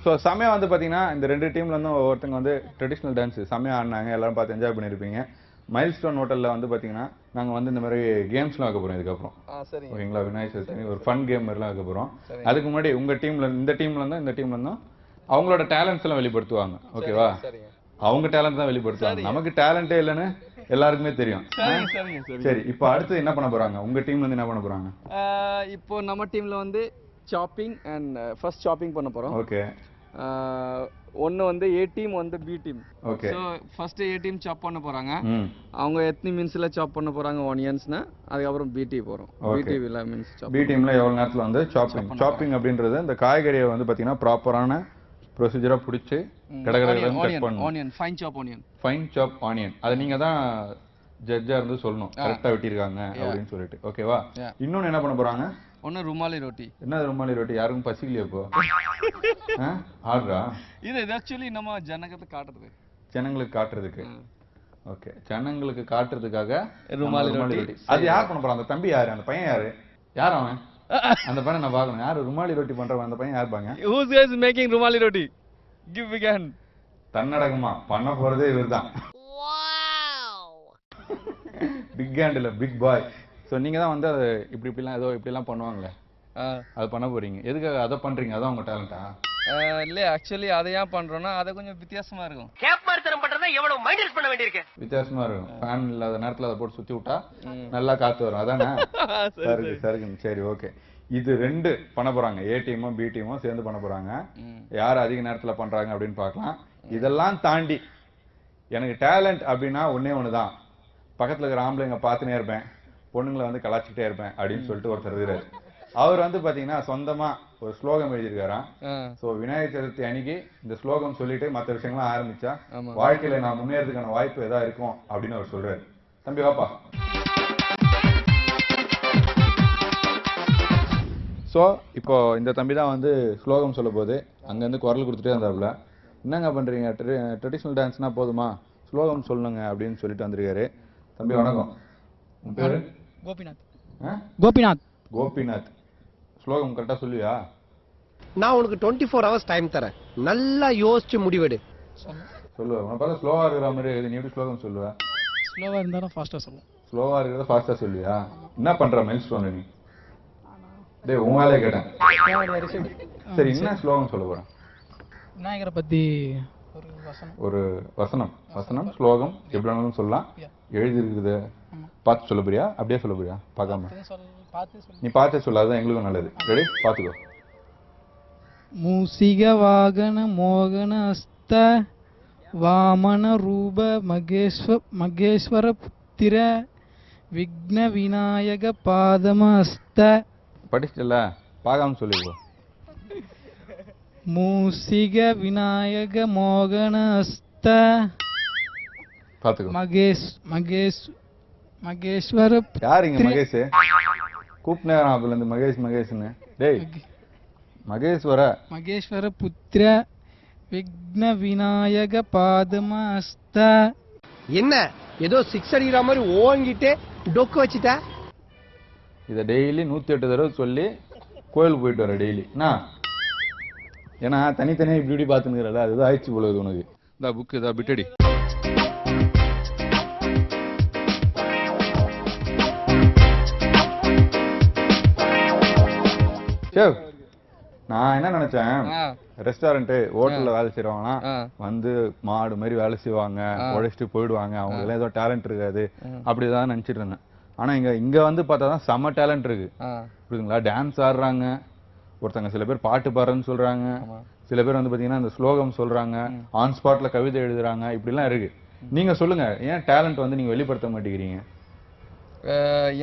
ஸோ செம்மையா வந்து பார்த்தீங்கன்னா இந்த 2 டீம்ல இருந்தும் ஒவ்வொருத்தங்க வந்து ட்ரெடிஷ்னல் டான்ஸ் செம்மையா ஆடினாங்க. எல்லாரும் பார்த்து என்ஜாய் பண்ணியிருப்பீங்க. மைல்ஸ்டோன் ஹோட்டலில் வந்து பார்த்தீங்கன்னா நாங்கள் வந்து இந்த மாதிரி கேம்ஸ்லாம் வைக்க போகிறோம் இதுக்கப்புறம். ஓகேங்களா? விநாயகர் சதுர்த்தி ஒரு ஃபன் கேம் மாதிரிலாம் வைக்க போகிறோம். அதுக்கு முன்னாடி இந்த டீம்ல இருந்தும் அவங்களோட டேலண்ட்ஸ் எல்லாம் வெளிப்படுத்துவாங்க. ஓகேவா? அவங்க டேலண்ட் தான் வெளிப்படுத்துவாங்க. நமக்கு டேலண்டே இல்லைன்னு எல்லாருக்குமே தெரியும். சரி, இப்போ அடுத்து என்ன பண்ண போறாங்க? உங்க டீம்ல இருந்து என்ன பண்ண போறாங்க? இப்போ நம்ம டீம்ல வந்து சாப்பிங் அண்ட் ஃபர்ஸ்ட் சாப்பிங் பண்ண போறோம். ஓகே. ஒன்னு வந்து ஏ டீம் வந்து B team. Okay. So first A team சாப் பண்ண போறாங்க. அவங்க எத்தனை மினிட்ஸ்ல சாப் பண்ண போறாங்க ஆனியன்ஸ்னா, அதுக்கு அப்புறம் பி டீம் வரும். பி டீம்ல மீன்ஸ் சாப். பி டீம்ல எவ்வளவு நேரத்துல வந்து சாப்பிங் அப்படின்றது இந்த காய்கறியை வந்து பாத்தீங்கன்னா ப்ராப்பரான ப்ரொசீஜரா புடிச்சு கடகடன்னு கட் பண்ணனும். ஆனியன் ஃபைன் சாப் ஆனியன். அது நீங்க தான் ஜட்ஜா இருந்து சொல்லணும் கரெக்ட்டா வெட்டிருக்காங்க அப்படினு சொல்லிட்டு. ஓகேவா? இன்னொன்னு என்ன பண்ண போறாங்க? ஒன்னு ருமாலி ரொட்டி. என்ன ருமாலி ரொட்டி? யாருக்கும் பசிக்கலையா இப்போ? ஆர்டரா? இது एक्चुअली நம்ம ஜனங்களுக்கு காட்டுறதுக்கு. ஓகே. ஜனங்களுக்கு காட்டுறதுக்காக ருமாலி ரொட்டி. அது யார் பண்ண போறாங்க? அந்த தம்பி யாரு? அந்த பையன் யாரு? யார் அவன்? அந்த பையனை நான் பார்க்கணும். யாரு ருமாலி ரொட்டி பண்றவன்? அந்த பையன் யார் பாங்க? Who is making ருமாலி ரொட்டி? Give big hand. தன்னடகமா பண்ண போறதே இவர்தான். பிக் ஹேண்ட் இல்ல, பிக் பாய். சோ நீங்க தான் வந்து அது இப்படிலாம் பண்ணுவாங்களே, அது பண்ண போறீங்க. எதுக்காக அதை பண்றீங்க? அதான் உங்க டேலண்டா? இல்ல ஆக்சுவலி அதை ஏன் பண்றோம்னா அது கொஞ்சம் வித்தியாசமா இருக்கும். கேப் மார்த்தனம் பண்றதா எவ்வளவு மைண்டஸ் பண்ண வேண்டியிருக்கு. வித்தியாசமா இருக்கும். ஃபேன் இல்லாத நேரத்துல அதை போட்டு சுத்தி விட்டா நல்லா காத்து வரும். அதானே? சரி. சரி, ஓகே. இது 2 பண்ண போறாங்க. ஏ டீமும் பி டீமும் சேர்ந்து பண்ண போறாங்க. யார் அதிக நேரத்துல பண்றாங்க அப்படின்னு பார்க்கலாம். இதெல்லாம் தாண்டி எனக்கு டேலண்ட் அப்படின்னா ஒண்ணுதான். பக்கத்துல இருக்கிற ஆம்பளைங்க பார்த்துனே இருப்பேன், பொண்ணுங்களை வந்து கலாச்சிக்கிட்டே இருப்பேன் அப்படின்னு சொல்லிட்டு ஒருத்தர் இருக்கிறாரு. அவர் வந்து பாத்தீங்கன்னா சொந்தமா ஒரு ஸ்லோகம் எழுதியிருக்காராம். சோ விநாயகர் சதுர்த்தி அன்னைக்கு இந்த ஸ்லோகம் சொல்லிட்டு மற்ற விஷயங்கள்லாம் ஆரம்பிச்சா வாழ்க்கையில நான் முன்னேறதுக்கான வாய்ப்பு ஏதா இருக்கும் அப்படின்னு அவர் சொல்றாரு. தம்பி வாப்பா. ஸோ இப்போ இந்த தம்பி தான் வந்து ஸ்லோகம் சொல்ல போது அங்கேருந்து குரல் கொடுத்துட்டே இருந்தாப்புல. என்னங்க பண்றீங்க? ட்ரெடிஷ்னல் டான்ஸ்னா போதுமா, ஸ்லோகம் சொல்லுங்க அப்படின்னு சொல்லிட்டு வந்திருக்காரு. தம்பி வணக்கம். உன் பேரு? கோபிநாத். ஸ்லோகம் கரெக்டா சொல்லுவியா? நான் உனக்கு 24 hours டைம் தரேன். நல்லா யோசிச்சு முடிவெடு. சொல்லுவா. உன பார்த்தா ஸ்லோவா இருக்கிற மாதிரி நீ எப்படி ஸ்லோகம் சொல்லுவ? ஸ்லோவா இருந்தாலும் ஃபாஸ்டா சொல்லுவேன். ஸ்லோவா இருக்கிறத ஃபாஸ்டா சொல்லுவியா? என்ன பண்ற மைல்ஸ்டோன் நீ? டேய் உன் வேலையை கேட்டேன். சரி, என்ன ஸ்லோகம் சொல்ல போறேன்? விநாயகரை பத்தி ஒரு வசனம் ஸ்லோகம் எப்படி வேணாலும் சொல்லலாம். எழுதி இருக்குது பார்த்து சொல்ல போறியா? அப்படியே சொல்ல போறியா? பார்க்காம நீ பார்த்தே சொல்ல, அதுதான் எங்களுக்கும் நல்லது. ரெடி? பார்த்துக்கோ. மூசிக வாகன மோகன அஸ்த வாமன ரூப மகேஸ்வர புத்திர விக்ன விநாயக பாதம அஸ்த. படிச்சிட்டல, பார்க்காம சொல்லிக்கோ. மூசிக விநாயக மோகன அஸ்த பார்த்துக்கோ. மகேஸ்வர. யாருங்க மகேஷ்? கூப்பிட்டு இருந்து மகேஷ்னு. டேய் மகேஸ்வர புத்திர விக்ன விநாயக பாதம அஸ்த. என்ன ஏதோ 6 அடிக்கிற மாதிரி ஓங்கிட்டே டொக்கு வச்சுட்ட? இதை டெய்லி 108 தடவை சொல்லி கோயிலுக்கு போயிட்டு வர டெய்லி. ஏன்னா தனித்தனியா இப்படி பார்த்துனுக்கிறல, அதுதான் ஆயிடுச்சு போல உனக்கு. இந்த புக் இதா பிட்டடி. நான் என்ன நினைச்சேன், ரெஸ்டாரண்ட் ஹோட்டல்ல வேலை செய்யறவங்கலாம் வந்து மாடு மாதிரி வேலை செய்வாங்க, உழைச்சிட்டு போயிடுவாங்க, அவங்க எல்லாம் ஏதோ டேலண்ட் இருக்காது அப்படிதான் நினைச்சிட்டு இருந்தேன். ஆனா இங்க வந்து பார்த்தாதான் செம்ம டேலண்ட் இருக்கு. புரியுதுங்களா? டான்ஸ் ஆடுறாங்க ஒருத்தங்க, சில பேர் பாட்டு பாடுறேன்னு சொல்றாங்க, சில பேர் வந்து பாத்தீங்கன்னா இந்த ஸ்லோகம் சொல்றாங்க, ஆன் ஸ்பாட்ல கவிதை எழுதுறாங்க, இப்படி எல்லாம் இருக்கு. நீங்க சொல்லுங்க, ஏன் டேலண்ட் வந்து நீங்க வெளிப்படுத்த மாட்டேங்கிறீங்க?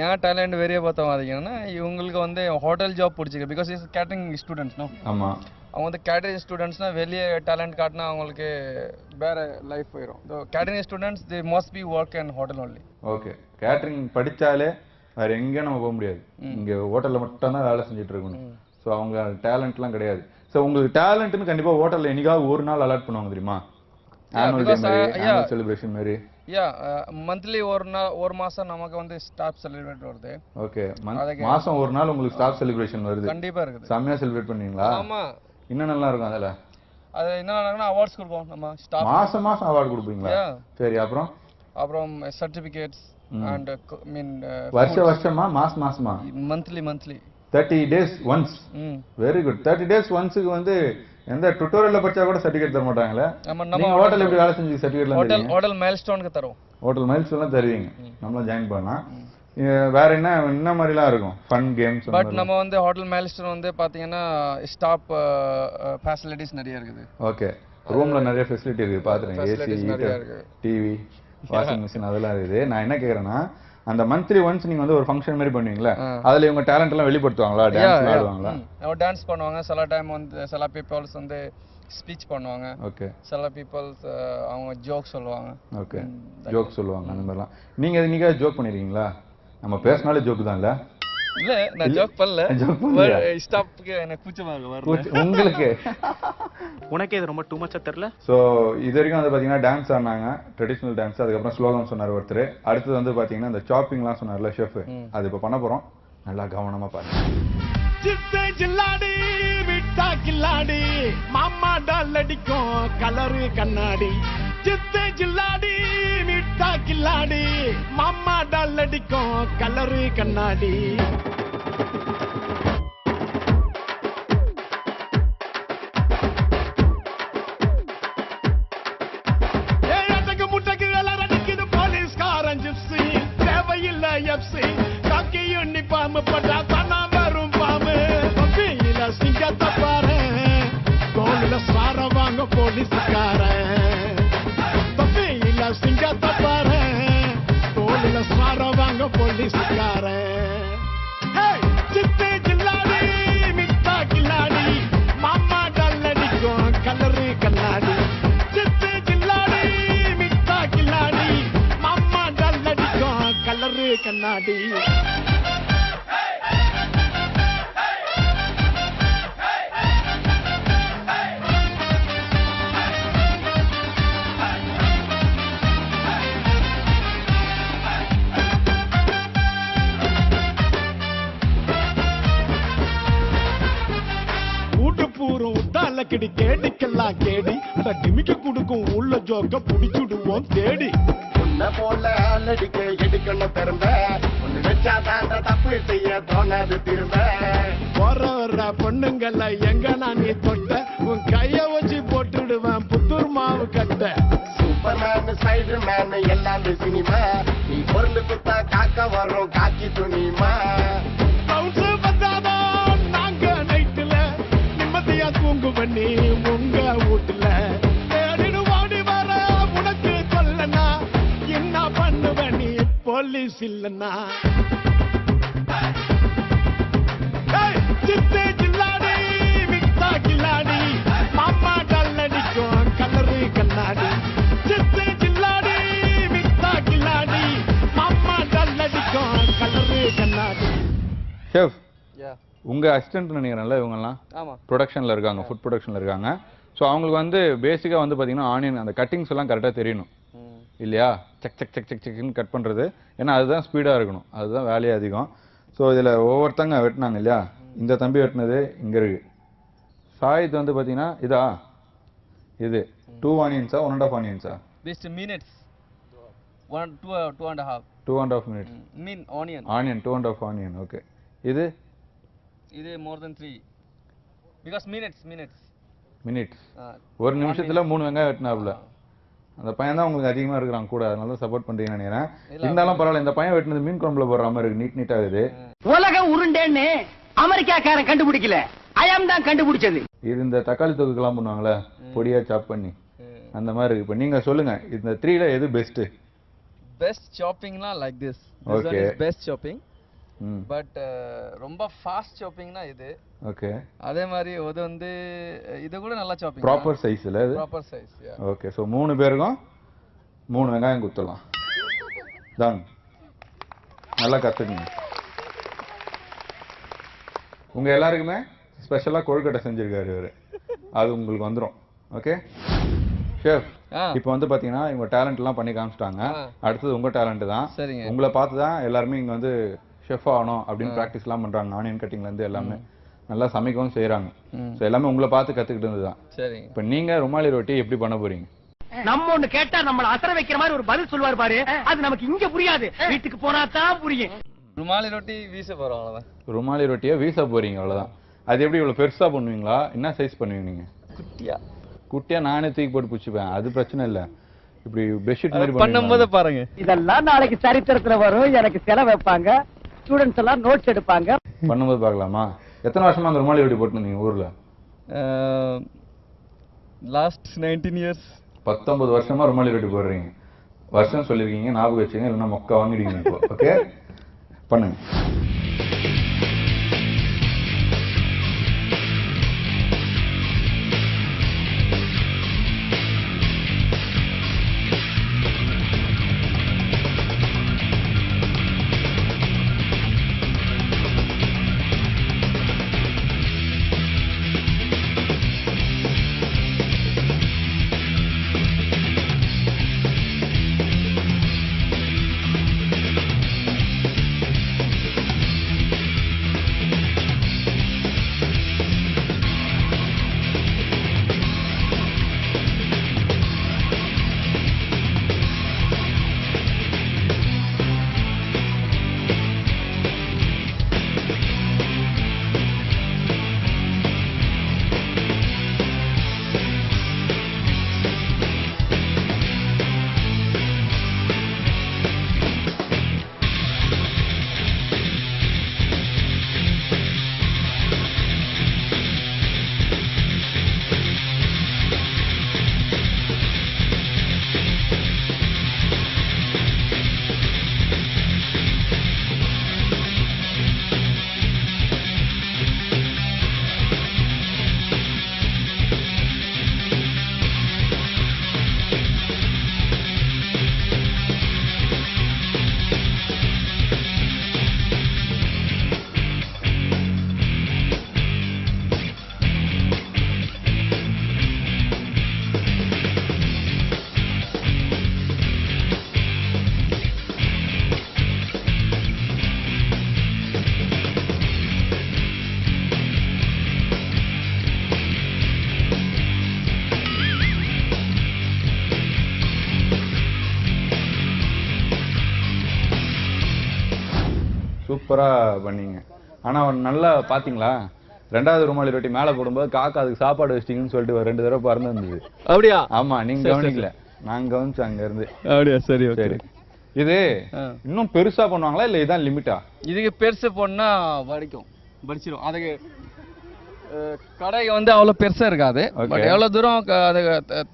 ஏன் டேலண்ட் வெளியே பார்த்தா பார்த்தீங்கன்னா இவங்களுக்கு வந்து ஹோட்டல் ஜாப் பிடிச்சிருக்கு. Because is catering students. ஆமா, அவங்க வந்து கேட்டரிங் ஸ்டூடெண்ட்ஸ்னா வெளியே டேலண்ட் காட்டினா அவங்களுக்கு வேற லைஃப் போயிடும். Catering students they must be work in hotel only. Okay. Catering படிச்சாலே வேற எங்கேயும் நம்ம போக முடியாது, இங்க ஹோட்டல்ல மட்டும் தான் வேலை செஞ்சுட்டு இருக்கணும். ஸோ அவங்க டேலண்ட்லாம் கிடையாது. ஸோ உங்களுக்கு டேலண்ட்னு கண்டிப்பா ஹோட்டல்ல என்னைக்காவது ஒரு நாள் அலாட் பண்ணுவாங்க தெரியுமா? ஆனுவல் டே மாதிரி, ஆனுவல் செலிப்ரேஷன் மாதிரி. மந்த்லி ஒரு மாசம் நமக்கு வந்து ஸ்டாஃப் செலிப்ரேட் வருது. ஓகே, மாசம் ஒரு நாள் உங்களுக்கு ஸ்டாஃப் செலிப்ரேஷன் வருது. கண்டிப்பா இருக்குது. செம்மையா செலிப்ரேட் பண்ணுவீங்களா? ஆமா. இன்னும் நல்லா இருக்கும் அதுல. அது என்ன அவார்ட்ஸ் கொடுப்போம் நம்ம ஸ்டாஃப். மாசம் மாசம் அவார்ட் கொடுப்பீங்களா? சரி, அப்புறம் சர்டிபிகேட்ஸ் அண்ட் மீன் வருஷமா மாசமா? Monthly 30 days once. Very good. 30 days once-க்கு வந்து எந்த டுட்டோரியல்ல படிச்சா கூட சர்டிபிகேட் தர மாட்டாங்களே. நம்ம ஹோட்டல்ல எப்படி வேலை செஞ்சு சர்டிபிகேட்லாம் தருவீங்க? ஹோட்டல் மைல்ஸ்டோனுக்கு தரோம். ஹோட்டல் மைல்ஸ்டோன்லாம் தருவீங்க. நம்மள ஜாயின் பண்ணா வேற என்ன மாதிரிலாம் இருக்கும்? Fun games. பட் நம்ம வந்து ஹோட்டல் மைல்ஸ்டோன் வந்து பாத்தீங்கன்னா ஸ்டாப் ஃபெசிலிட்டிஸ் நிறைய இருக்குது. ஓகே. ரூம்ல நிறைய ஃபெசிலிட்டி இருக்கு பாத்துறேன். ஏசி, டிவி, வாஷிங் மெஷின் அதெல்லாம் இருக்குது. நான் என்ன கேக்குறேன்னா அந்த மந்த்லி ஒன்ஸ் நீங்க வந்து ஒரு ஃபங்க்ஷன் மாதிரி பண்ணுவீங்களா? அதுல இவங்க டாலன்ட் எல்லாம் வெளிப்படுத்துவாங்களா? டான்ஸ் ஆடுவாங்களா? அவங்க டான்ஸ் பண்ணுவாங்க. சில டைம் வந்து சில பீப்பிள்ஸ் வந்து ஸ்பீச் பண்ணுவாங்க. ஓகே. சில பீப்பிள்ஸ் அவங்க ஜோக் சொல்லுவாங்க. ஓகே. ஜோக் சொல்லுவாங்க அந்த மாதிரிலாம். நீங்க நீங்க ஜோக் பண்ணிருக்கீங்களா? நம்ம பேசினாலே ஜோக் தான் இல்ல? இல்ல நான் ஜோக் பண்ணல. ஸ்டாப்க்கு எனக்கு கூச்சமா இருக்கு. உங்களுக்கு உனக்கே இது ரொம்ப டூ மச்சா தெரியல. சோ இது வரைக்கும் வந்து பாத்தீங்கன்னா டான்ஸ் ஆடினாங்க, ட்ரெடிஷனல் டான்ஸ். அதுக்கப்புறம் ஸ்லோகன் சொன்னார் ஒருத்தர். அடுத்தது வந்து பாத்தீங்கன்னா இந்த சாப்பிங்லாம் சொன்னார்ல ஷெஃப், அது இப்ப பண்ண போறோம். நல்லா கவனமா பாருங்க. சித்தை ஜில்லாடி விட்டா கில்லாடி மாமா டால் அடிக்கும் கலரு கண்ணாடி. சித்தை ஜில்லாடி விட்டா கில்லாடி மாமா டால் அடிக்கும் கலரு கண்ணாடி. பாம்பு பட்டா தானா வரும் பாம்பு. பப்பியில சிங்கத்தை பாரு, தோளில சார வாங்க போலீஸ்காரன். பப்பியில சிங்கத்தை பாரு, தோளில சார வாங்க போலீஸ்காரன். சித்து ஜில்லாடி மிட்டா கில்லாடி மாமா டால் அடிக்கும் கலரு கண்ணாடி. சித்து ஜில்லாடி மிட்டா கில்லாடி மாமா டால் அடிக்கும் கலரு கண்ணாடி. கிடி கேடிக்கெல்லாம் கேடி டிமிக்க குடுக்கும் உள்ள ஜோக்க புடிச்சுடுவோம் தேடி. உன்ன போல ஆளடிக்க எடுக்கணும் பெரும்ப, ஒண்ணு வச்சாதான் தப்பு செய்ய தோணாது திரும்ப. வர பொண்ணுங்கள எங்க நான் நீ தொட்ட, உன் கைய வச்சு போட்டுடுவேன் புத்தூர் மாவு கட்ட. சூப்பர்மேன் ஸ்பைடர்மேன் எல்லாமே சினிமா, நீ பொருள் குத்தா காக்க வரும் காக்கி துணிமா. தூங்கு பண்ணி உங்க வீட்டுல தேடிடுவாடி வர உனக்கு சொல்லனா என்ன பண்ணுவ நீ போலீஸ் இல்லன்னா. சித்தே ஜில்லாடி மிட்டா கில்லாடி மாமா டால் அடிக்கும் கலரு கண்ணாடி. சித்தே ஜில்லாடி மிட்டா கில்லாடி மாமா டால் அடிக்கும் கலரு கண்ணாடி. ஷெஃப், உங்க அசிஸ்டன்ட் நினைக்கிறேன்ல இவங்கெல்லாம்? ஆமா, ப்ரொடக்ஷன்ல இருக்காங்க, ஃபுட் ப்ரொடக்ஷன்ல இருக்காங்க. ஸோ அவங்களுக்கு வந்து பேசிக்கா வந்து பாத்தீங்கன்னா ஆனியன் அந்த கட்டிங்ஸ் எல்லாம் கரெக்டா தெரியணும் இல்லையா? செக் செக் செக் செக் செக்னு கட் பண்றது. ஏன்னா அதுதான் ஸ்பீடா இருக்கணும், அதுதான் வேலையே அதிகம். ஸோ இதுல ஒவ்வொருத்தங்க வெட்டினாங்க இல்லையா? இந்த தம்பி வெட்டினது இங்க இருக்கு. சாயித் வந்து பாத்தீங்கன்னா இது 2 onions, 1.5 onions. Just minutes. 2.5. 2.5 minutes. Mean onion. Onion 2.5 onion. Okay. இது more than 3 because minutes. ஒரு நிமிஷத்துல 3 வெங்காயம் வெட்டினாப்ல. அந்த பையன் தான் உங்களுக்கு அதிகமா இருக்கிறான் கூட, அதனால சப்போர்ட் பண்றீங்கன்னு நினைக்கிறேன். இருந்தாலும் பரவாயில்ல, இந்த பையன் வெட்டினது மீன் குழம்புல போடுற மாதிரி இருக்கு, நீட் ஆகுது. உலகம் உருண்டேன்னு அமெரிக்காக்காரன் கண்டுபிடிக்கல, அயம் தான் கண்டுபிடிச்சது. இது இந்த தக்காளி தொக்குலாம் பண்ணுவாங்களே பொடியா சாப் பண்ணி, அந்த மாதிரி இருக்கு. இப்போ நீங்க சொல்லுங்க, இந்த 3ல எது பெஸ்ட்? பெஸ்ட் சாப்பிங்னா like this. Okay, best chopping. But ரொம்ப ஃபாஸ்ட் சாப்பிங்னா இது. ஓகே, அதே மாதிரி அது வந்து இது கூட நல்லா சாப்பிங். ப்ராப்பர் சைஸ்ல இது. Proper size. ஓகே, சோ 3 பேருக்கும் 3 வெங்காயம் குத்தலாம். டன். நல்லா கத்துக்குங்க. உங்க எல்லாருக்குமே ஸ்பெஷலா கொழுக்கட்டை செஞ்சிருக்காரு இவரு, அது உங்களுக்கு வந்துரும். ஓகே ஷெஃப், இப்போ வந்து பாத்தீங்கன்னா இவங்க டேலண்ட் எல்லாம் பண்ணி காமிச்சிட்டாங்க. அடுத்தது உங்க டேலண்ட் தான். உங்களை பார்த்து தான் எல்லாருமே இங்க வந்து ஷெஃப் ஆகணும் அப்படின்னு ப்ராக்டிஸ் எல்லாம் பண்றாங்க. ஆனியன் கட்டிங்ல இருந்து எல்லாமே நல்லா சமைக்கவும் செய்றாங்க. ஸோ எல்லாமே உங்களை பார்த்து கத்துக்கிட்டு தான். சரிங்க. இப்போ நீங்க ருமாலி ரொட்டி எப்படி பண்ண போறீங்க? நம்ம ஒண்ணு கேட்டா நம்மள அசர வைக்கிற மாதிரி ஒரு பதில் சொல்லுவார் பாரு, அது நமக்கு இங்க புரியாது, வீட்டுக்கு போனா தான் புரியும். ருமாலி ரொட்டி வீச போறோம் அவ்வளவுதான். ருமாலி ரொட்டியை வீச போறீங்க அவ்வளவுதான். அது எப்படி இவ்வளவு பெருசா பண்ணுவீங்களா? என்ன சைஸ் பண்ணுவீங்க நீங்க? குட்டியா குட்டியா நானே தூக்கி போட்டு பிடிச்சிப்பேன், அது பிரச்சனை இல்ல. இப்படி பெட்ஷீட் மாதிரி பண்ணும்போது பாருங்க. இதெல்லாம் நாளைக்கு சரித்திரத்துல வரும், எனக்கு செலவு வைப்பாங்க, ஸ்டூடெண்ட்ஸ் எல்லாம் நோட்ஸ் எடுப்பாங்க. பண்ணும்போது பார்க்கலாமா? எத்தனை வருஷமா அந்த ருமாலி ரொட்டி போட்டுருந்தீங்க ஊர்ல? Last 19 years. 19 வருஷமா ருமாலி ரொட்டி போடுறீங்க. வருஷம் சொல்லிருக்கீங்க, ஞாபகம் வச்சுங்க, இல்லைன்னா மொக்க வாங்கிடுவீங்க இப்போ. ஓகே, பண்ணுங்க. சூப்பரா பண்ணீங்க. ஆனா நல்லா பாத்தீங்களா, ரெண்டாவது ருமாலி ரொட்டி மேல போடும்போது காக்கா அதுக்கு சாப்பாடு வச்சிட்டீங்கன்னு சொல்லிட்டு ஒரு 2 தடவை பறந்து இருந்தது. அப்படியா? ஆமா, நீங்க கவனிக்கல, நான் கவனிச்சேன் அங்க இருந்து. அப்படியா? சரி, சரி. இது இன்னும் பெருசா பண்ணுவாங்களா இல்ல இதான் லிமிட்டா? இதுக்கு பெருசு போனா வடிச்சிடும். அதுக்கு கடை வந்து அவ்வளவு பெருசா இருக்காது. பட் எவ்வளவு தூரம் அது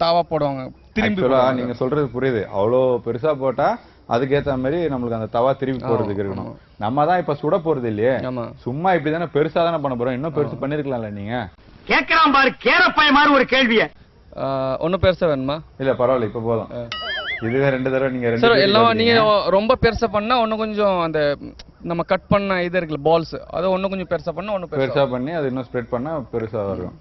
தாவா போடுவாங்க திரும்பி. நீங்க சொல்றது புரியுது. அவ்வளோ பெருசா போட்டா அதுக்கேற்ற மாதிரி நம்மளுக்கு அந்த தவா திருப்பி போறதுக்கு இருக்கணும். நம்ம தான் இப்ப சுட போறது இல்லையே, சும்மா இப்படிதானே பெருசா தானே பண்ண போறோம். இன்னும் பெருசு பண்ணிருக்கலாம்ல நீங்க. கேக்குறான் பாரு கேரப்பாய மாதிரி ஒரு கேள்விய. ஒன்னும் பெருசா வேணுமா? இல்ல பரவாயில்ல, இப்ப போதும். இதுவே 2 தடவை நீங்க எல்லாம் நீங்க ரொம்ப பெருசா பண்ணா ஒன்னும் கொஞ்சம் அந்த நம்ம கட் பண்ண இது இருக்குல்ல பால்ஸ், அதை ஒன்னும் கொஞ்சம் பெருசா பண்ணா ஒன்னும் பெருசா பண்ணி அது இன்னும் ஸ்ப்ரெட் பண்ணா பெருசா வரும்.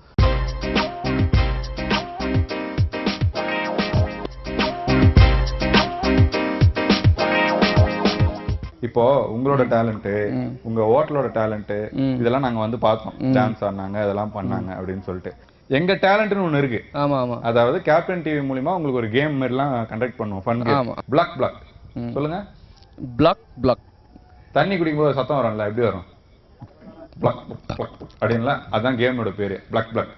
இப்போ உங்களோட டேலண்ட், உங்க ஹோட்டலோட டேலண்ட், இதெல்லாம் நாங்க வந்து பார்த்தோம். டான்ஸ் ஆடினாங்க, இதெல்லாம் பண்ணாங்க அப்படின்னு சொல்லிட்டு. எங்க டேலண்ட்னு ஒண்ணு இருக்கு. ஆமா ஆமா. அதாவது கேப்டன் டிவி மூலமா உங்களுக்கு ஒரு கேம் மாதிரிலாம் கண்டக்ட் பண்ணுவோம். Fun game. பிளாக் பிளாக் சொல்லுங்க. Black black. தண்ணி குடிக்கும்போது சத்தம் வரும்ல, எப்படி வரும்? பிளாக் அப்படின்ல, அதான் கேமோட பேரு, பிளாக் பிளாக்.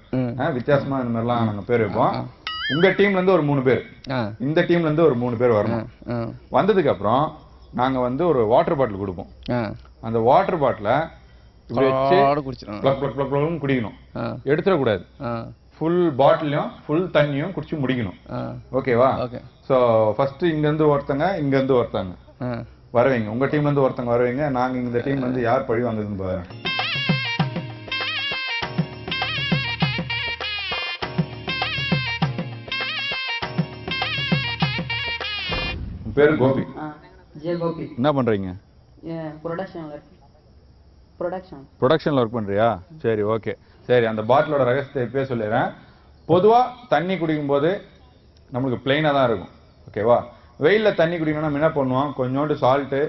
வித்தியாசமா இந்த மாதிரிலாம் நாங்க பேர் வைப்போம். உங்க டீம்ல இருந்து ஒரு 3 பேர், இந்த டீம்ல இருந்து ஒரு 3 பேர் வரணும். வந்ததுக்கு அப்புறம் நாங்க வந்து ஒரு வாட்டர் பாட்டில் கொடுப்போம். அந்த வாட்டர் பாட்டில குடிக்கணும், எடுத்துடக்கூடாது. ஃபுல் பாட்டிலையும் ஃபுல் தண்ணியும் குடிச்சு முடிக்கணும். ஓகேவா? சோ ஃபர்ஸ்ட் இங்க இருந்து ஒருத்தங்க, இங்க இருந்து ஒருத்தங்க வரவீங்க. உங்க டீம்ல இருந்து ஒருத்தங்க வரவீங்க. நாங்க இந்த டீம் வந்து யார் பழி வந்ததுன்னு பாருங்க. பேரு கோபி. கோபி. என்ன பண்றீங்க? ப்ரொடக்ஷன்ல ஒர்க் பண்றியா? சரி, ஓகே. சரி, அந்த பாட்டிலோட ரகசியத்தை இப்பவே சொல்லிடுறேன். பொதுவா தண்ணி குடிக்கும் போது நம்மளுக்கு பிளைனா தான் இருக்கும். ஓகேவா? வெயில்ல தண்ணி குடிக்கணும்னா என்ன பண்ணுவோம்? கொஞ்சோண்டு சால்ட்டு,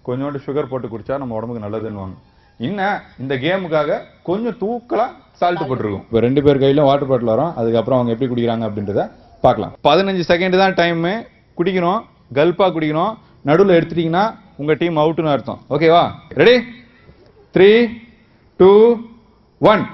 கொஞ்சோண்டு சுகர் போட்டு குடிச்சா நம்ம உடம்புக்கு நல்லதுன்னுவாங்க. இன்னும் இந்த கேமுக்காக கொஞ்சம் தூக்கலாம் சால்ட் போட்டுருக்கும். இப்போ 2 பேர் கையிலும் வாட்டர் பாட்டில் வரும். அதுக்கப்புறம் அவங்க எப்படி குடிக்கிறாங்க அப்படின்றத பார்க்கலாம். 15 செகண்ட் தான் டைமு. குடிக்கணும், கல்பா குடிக்கணும். நடுவில் எடுத்துட்டீங்கன்னா உங்க டீம் அவுட்னு அர்த்தம். ஓகேவா? ரெடி? 3, 2, 1.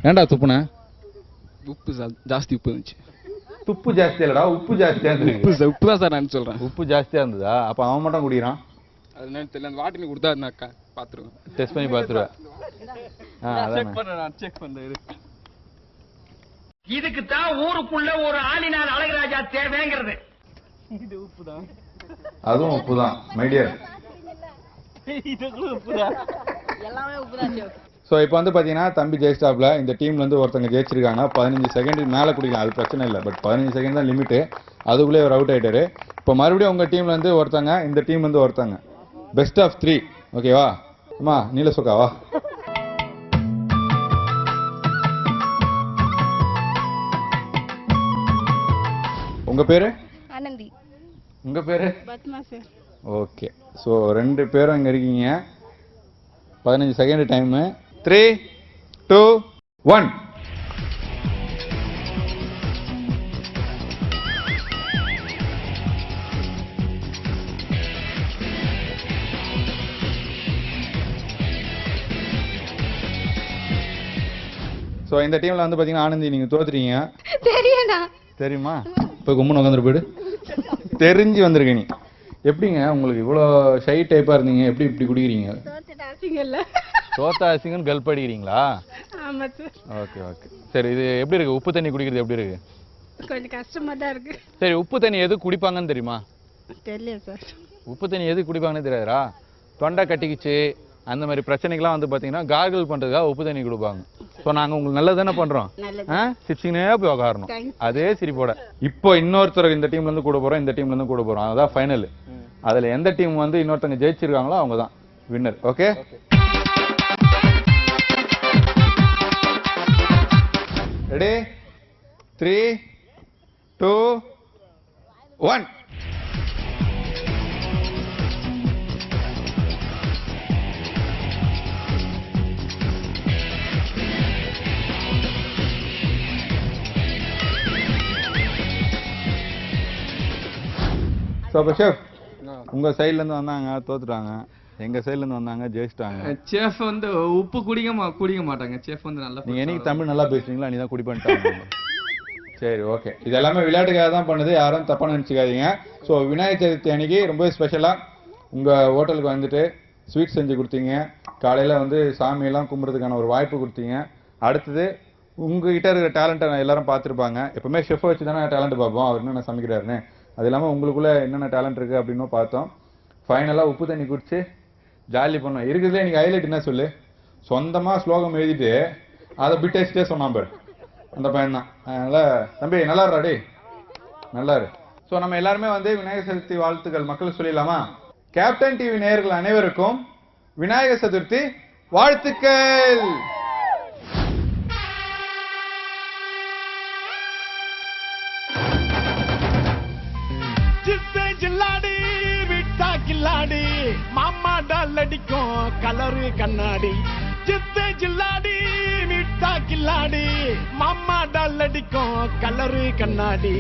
ஏன்டா துப்புன? உப்பு ஜாஸ்தி உப்பு இருந்துச்சு. துப்பு ஜாஸ்தி இல்லடா, உப்பு ஜாஸ்தியா இருந்துச்சு. உப்பு தான் சார் நான் சொல்றேன். உப்பு ஜாஸ்தியா இருந்ததா? அப்ப அவன் மட்டும் குடிக்கிறான். அது என்ன தெரியல, அந்த வாட்டர் கொடுத்தா நான் பாத்துருவேன், டெஸ்ட் பண்ணி பாத்துருவேன். செக் பண்றேன். இதுக்கு தான் ஊருக்குள்ள ஒரு ஆளினார் அழகராஜா தேவைங்கிறது. இது உப்பு தான், அதுவும் உப்பு தான் மை டியர். இது உப்பு தான், எல்லாமே உப்பு தான். ஸோ இப்போ வந்து பார்த்தீங்கன்னா தம்பி ஜெயிஸ்டாப்ல இந்த டீம்லேருந்து ஒருத்தங்க ஜெயிச்சிருக்காங்க. 15 செகண்ட் மேலே குடிக்கலாம், அது பிரச்சனை இல்லை. பட் 15 செகண்ட் தான் லிமிட்டு. அதுக்குள்ளே ஒரு அவுட் ஆகிட்டாரு. இப்போ மறுபடியும் உங்கள் டீம்லேருந்து ஒருத்தங்க, இந்த டீம்லேருந்து ஒருத்தங்க. Best of 3. ஓகேவா? அம்மா நீல சொக்காவா? உங்கள் பேர்? ஆனந்தி. உங்கள் பேர்? பத்மா சார். ஓகே. ஸோ 2 பேரும் இங்கே இருக்கீங்க. 15 செகண்ட் டைமு. 3, 2, 1. ஸோ இந்த டீம்ல வந்து பார்த்தீங்கன்னா ஆனந்தி நீங்கள் தோத்துறீங்க. தெரியடா. தெரியுமா? இப்போ கும்பன் உட்காந்துட்டு போயிடு. தெரிஞ்சு வந்திருக்க நீ. எப்படிங்க உங்களுக்கு இவ்வளோ ஷை டைப்பாக இருந்தீங்க, எப்படி இப்படி குடிக்கிறீங்க? தோத்தா அசிங்கன்னு கல்ப் அடிக்கிறீங்களா? ஆமா சார். Okay okay. சரி, இது எப்படி இருக்கு? உப்பு தண்ணி குடிக்கிறது எப்படி இருக்கு? கொஞ்சம் கஷ்டமா தான் இருக்கு. சரி, உப்பு தண்ணி எது குடிப்பாங்கன்னு தெரியுமா? தெரியல சார். உப்பு தண்ணி எது குடிப்பாங்கன்னு தெரியாதா? தொண்டை கட்டிக்கிச்சு அந்த மாதிரி பிரச்சனைக்கெல்லாம் வந்து பார்த்தீங்கன்னா கார்கிள் பண்ணுறதுக்காக உப்பு தண்ணி கொடுப்பாங்க. ஸோ நாங்கள் உங்களுக்கு நல்லது தானே பண்ணுறோம். சிரிச்சிங்கனே போய் உட்காரணும், அதே சிரிப்போட. இப்போ இன்னொருத்தர் இந்த டீம்லேருந்து கூட போகிறோம், இந்த டீம்லேருந்து கூட போகிறோம். அதுதான் ஃபைனல். அதில் எந்த டீம் வந்து இன்னொருத்தங்க ஜெயிச்சிருக்காங்களோ அவங்க தான் வின்னர். ஓகே? ரெடி? 3, 2, 1. ஸோ அப்போ ஷெஃப், உங்கள் சைட்லேருந்து வந்தாங்க தோத்துட்டாங்க, எங்கள் சைட்லேருந்து வந்தாங்க ஜெயிச்சிட்டாங்க. செஃப் வந்து உப்பு குடிக்க மாட்டாங்க. செஃப் வந்து நல்லா, நீங்கள் என்னைக்கு தமிழ் நல்லா பேசுறீங்களா நீ தான் குடி பண்ணிட்டாங்க. சரி, ஓகே. இது எல்லாமே விளையாட்டுக்காக தான் பண்ணுது, யாரும் தப்பாக நினச்சிக்காதீங்க. ஸோ விநாயகர் சதுர்த்தி அன்னைக்கு ரொம்ப ஸ்பெஷலாக உங்கள் ஹோட்டலுக்கு வந்துட்டு ஸ்வீட் செஞ்சு கொடுத்தீங்க. காலையில் வந்து சாமியெல்லாம் கும்பிட்றதுக்கான ஒரு வாய்ப்பு கொடுத்தீங்க. அடுத்தது உங்ககிட்ட இருக்கிற டேலண்ட்டை எல்லாரும் பார்த்துருப்பாங்க. எப்பவுமே ஷெஃப்பை வச்சு தானே டேலண்ட் பார்ப்போம், அவர் என்னென்ன சமைக்கிறாருன்னு. அது இல்லாமல் உங்களுக்குள்ளே என்னென்ன டேலண்ட் இருக்குது அப்படின்னு பார்த்தோம். ஃபைனலாக உப்பு தண்ணி குடிச்சு ஜாலி பண்ணோம். இருக்குதுல எனக்கு ஹைலைட் என்ன சொல்லு, சொந்தமாக ஸ்லோகம் எழுதிட்டு அதை பிட்டேஸ்டே சொன்னான் பாரு அந்த பையன் தான். அதனால் தம்பி நல்லா இருடா, நல்லா இரு. ஸோ நம்ம எல்லாருமே வந்து விநாயகர் சதுர்த்தி வாழ்த்துக்கள் மக்களுக்கு சொல்லிடலாமா? கேப்டன் டிவி நேயர்கள் அனைவருக்கும் விநாயகர் சதுர்த்தி வாழ்த்துக்கள். ஜில்லாடி விட்டா கில்லாடி மாமா டால் அடிக்கும் கலரு கண்ணாடி. சித்து ஜில்லாடி விட்டா கில்லாடி மாமா டால் அடிக்கும் கலரு கண்ணாடி.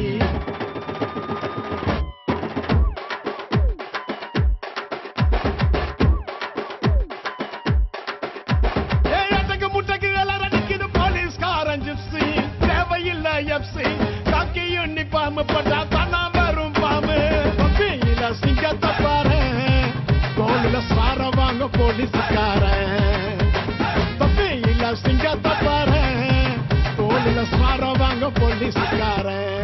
முட்டைக்கு அலறடிக்குது போலீஸ்காரன் ஜிப்சி. தேவையில்லை எப்சி காக்கி யூனிஃபார்ம் போட்டா தானா வரும் பாம்பு. பப்பியில சிங்கத்தை பாரு, தோளில சார வாங்க போலீஸ்காரன். பப்பியில சிங்கத்தை பாரு, தோளில சார வாங்க போலீஸ்காரன்.